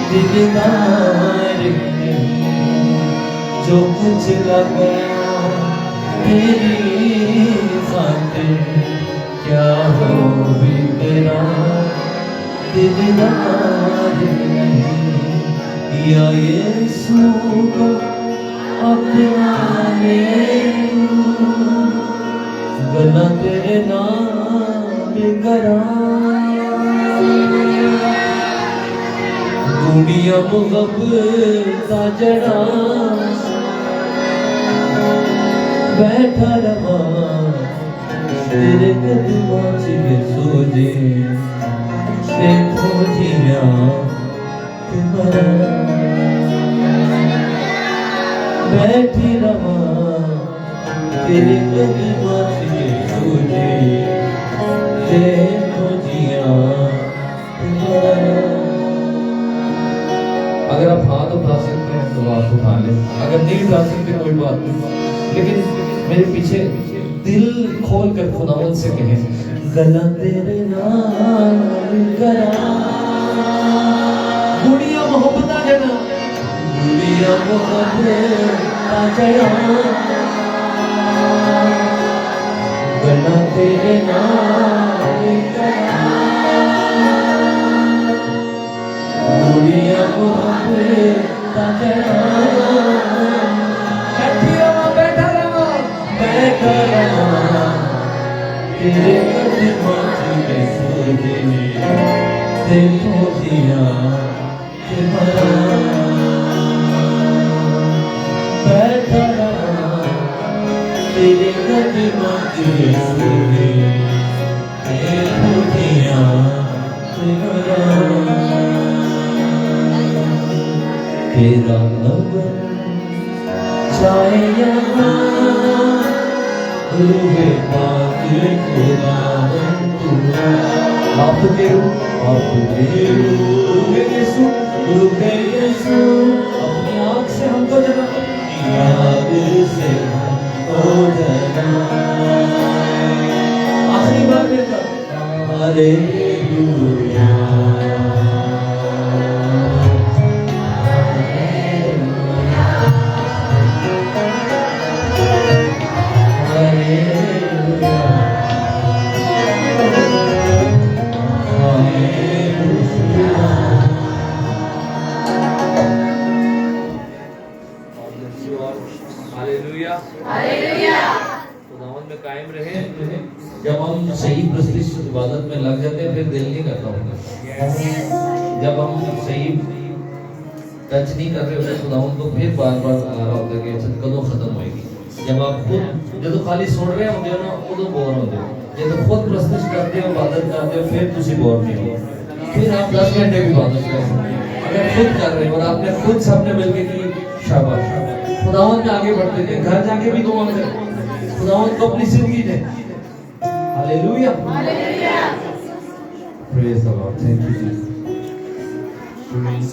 दिलदार नहीं। जो कुछ लग गया तेरी खातिर, क्या वो भी तेरा दिलदार नहीं। या यीशु को अपना ले तू, गला तेरे नाम करा, दुनिया मोहब्बत जड़ा, बैठा रहा तेरे कदमों में सो जे, देखो जिया तुम्हारा, बैठी रहा तेरे कदमों में सो जे, देखो जिया तुम्हारा। अगर आप हाथ उठा सकते हैं तो आप उठा लें, अगर नहीं उठा सकते कोई बात नहीं, लेकिन मेरे पीछे दिल खोल कर खुदावंद से कहें, गला तेरे नाम करा, दुनिया मोहब्बत जड़ा, दुनिया मोहब्बत जड़ा, गला तेरे नाम करा, दुनिया मोहब्बत जड़ा, बैठा रहा तेरे कदमों में सो जे, देखो जिया तुम्हारा, बैठा रहा तेरे कदमों में सो जे, देखो जिया तुम्हारा। तेरा नगन चाहे यहाँ रूहे पाक खुदावंद तू, आपके रूहे यीशु, रूहे यीशु, अपनी आँख से हमको जना, याद से हमको जना। आखिरी बार देखा, हालेलुया, खुदावंद में कायम रहे। जब हम सही प्रतिष्ठित इबादत में लग जाते हैं फिर दिल नहीं करता होगा। जब हम सही टच नहीं कर रहे होते खुदावंद को, फिर बार बार आ रहा होता है कि अच्छा कदों खत्म होएगी। जब आप खुद जो तो खाली सुन रहे होते हो ना उदो बोर होते हो, जब तो खुद प्रतिष्ठित करते हो इबादत करते हो फिर तुसी बोर नहीं हो। फिर आप 10 घंटे की इबादत कर सकते हैं अगर खुद कर रहे हो और आपने खुद सबने मिलके की, शाबाश। खुदावंद में आगे बढ़ते थे, घर जाके भी दुआ करें, खुदावंद को अपनी जिंदगी दे। Hallelujah, hallelujah, praise the Lord, thank you Jesus.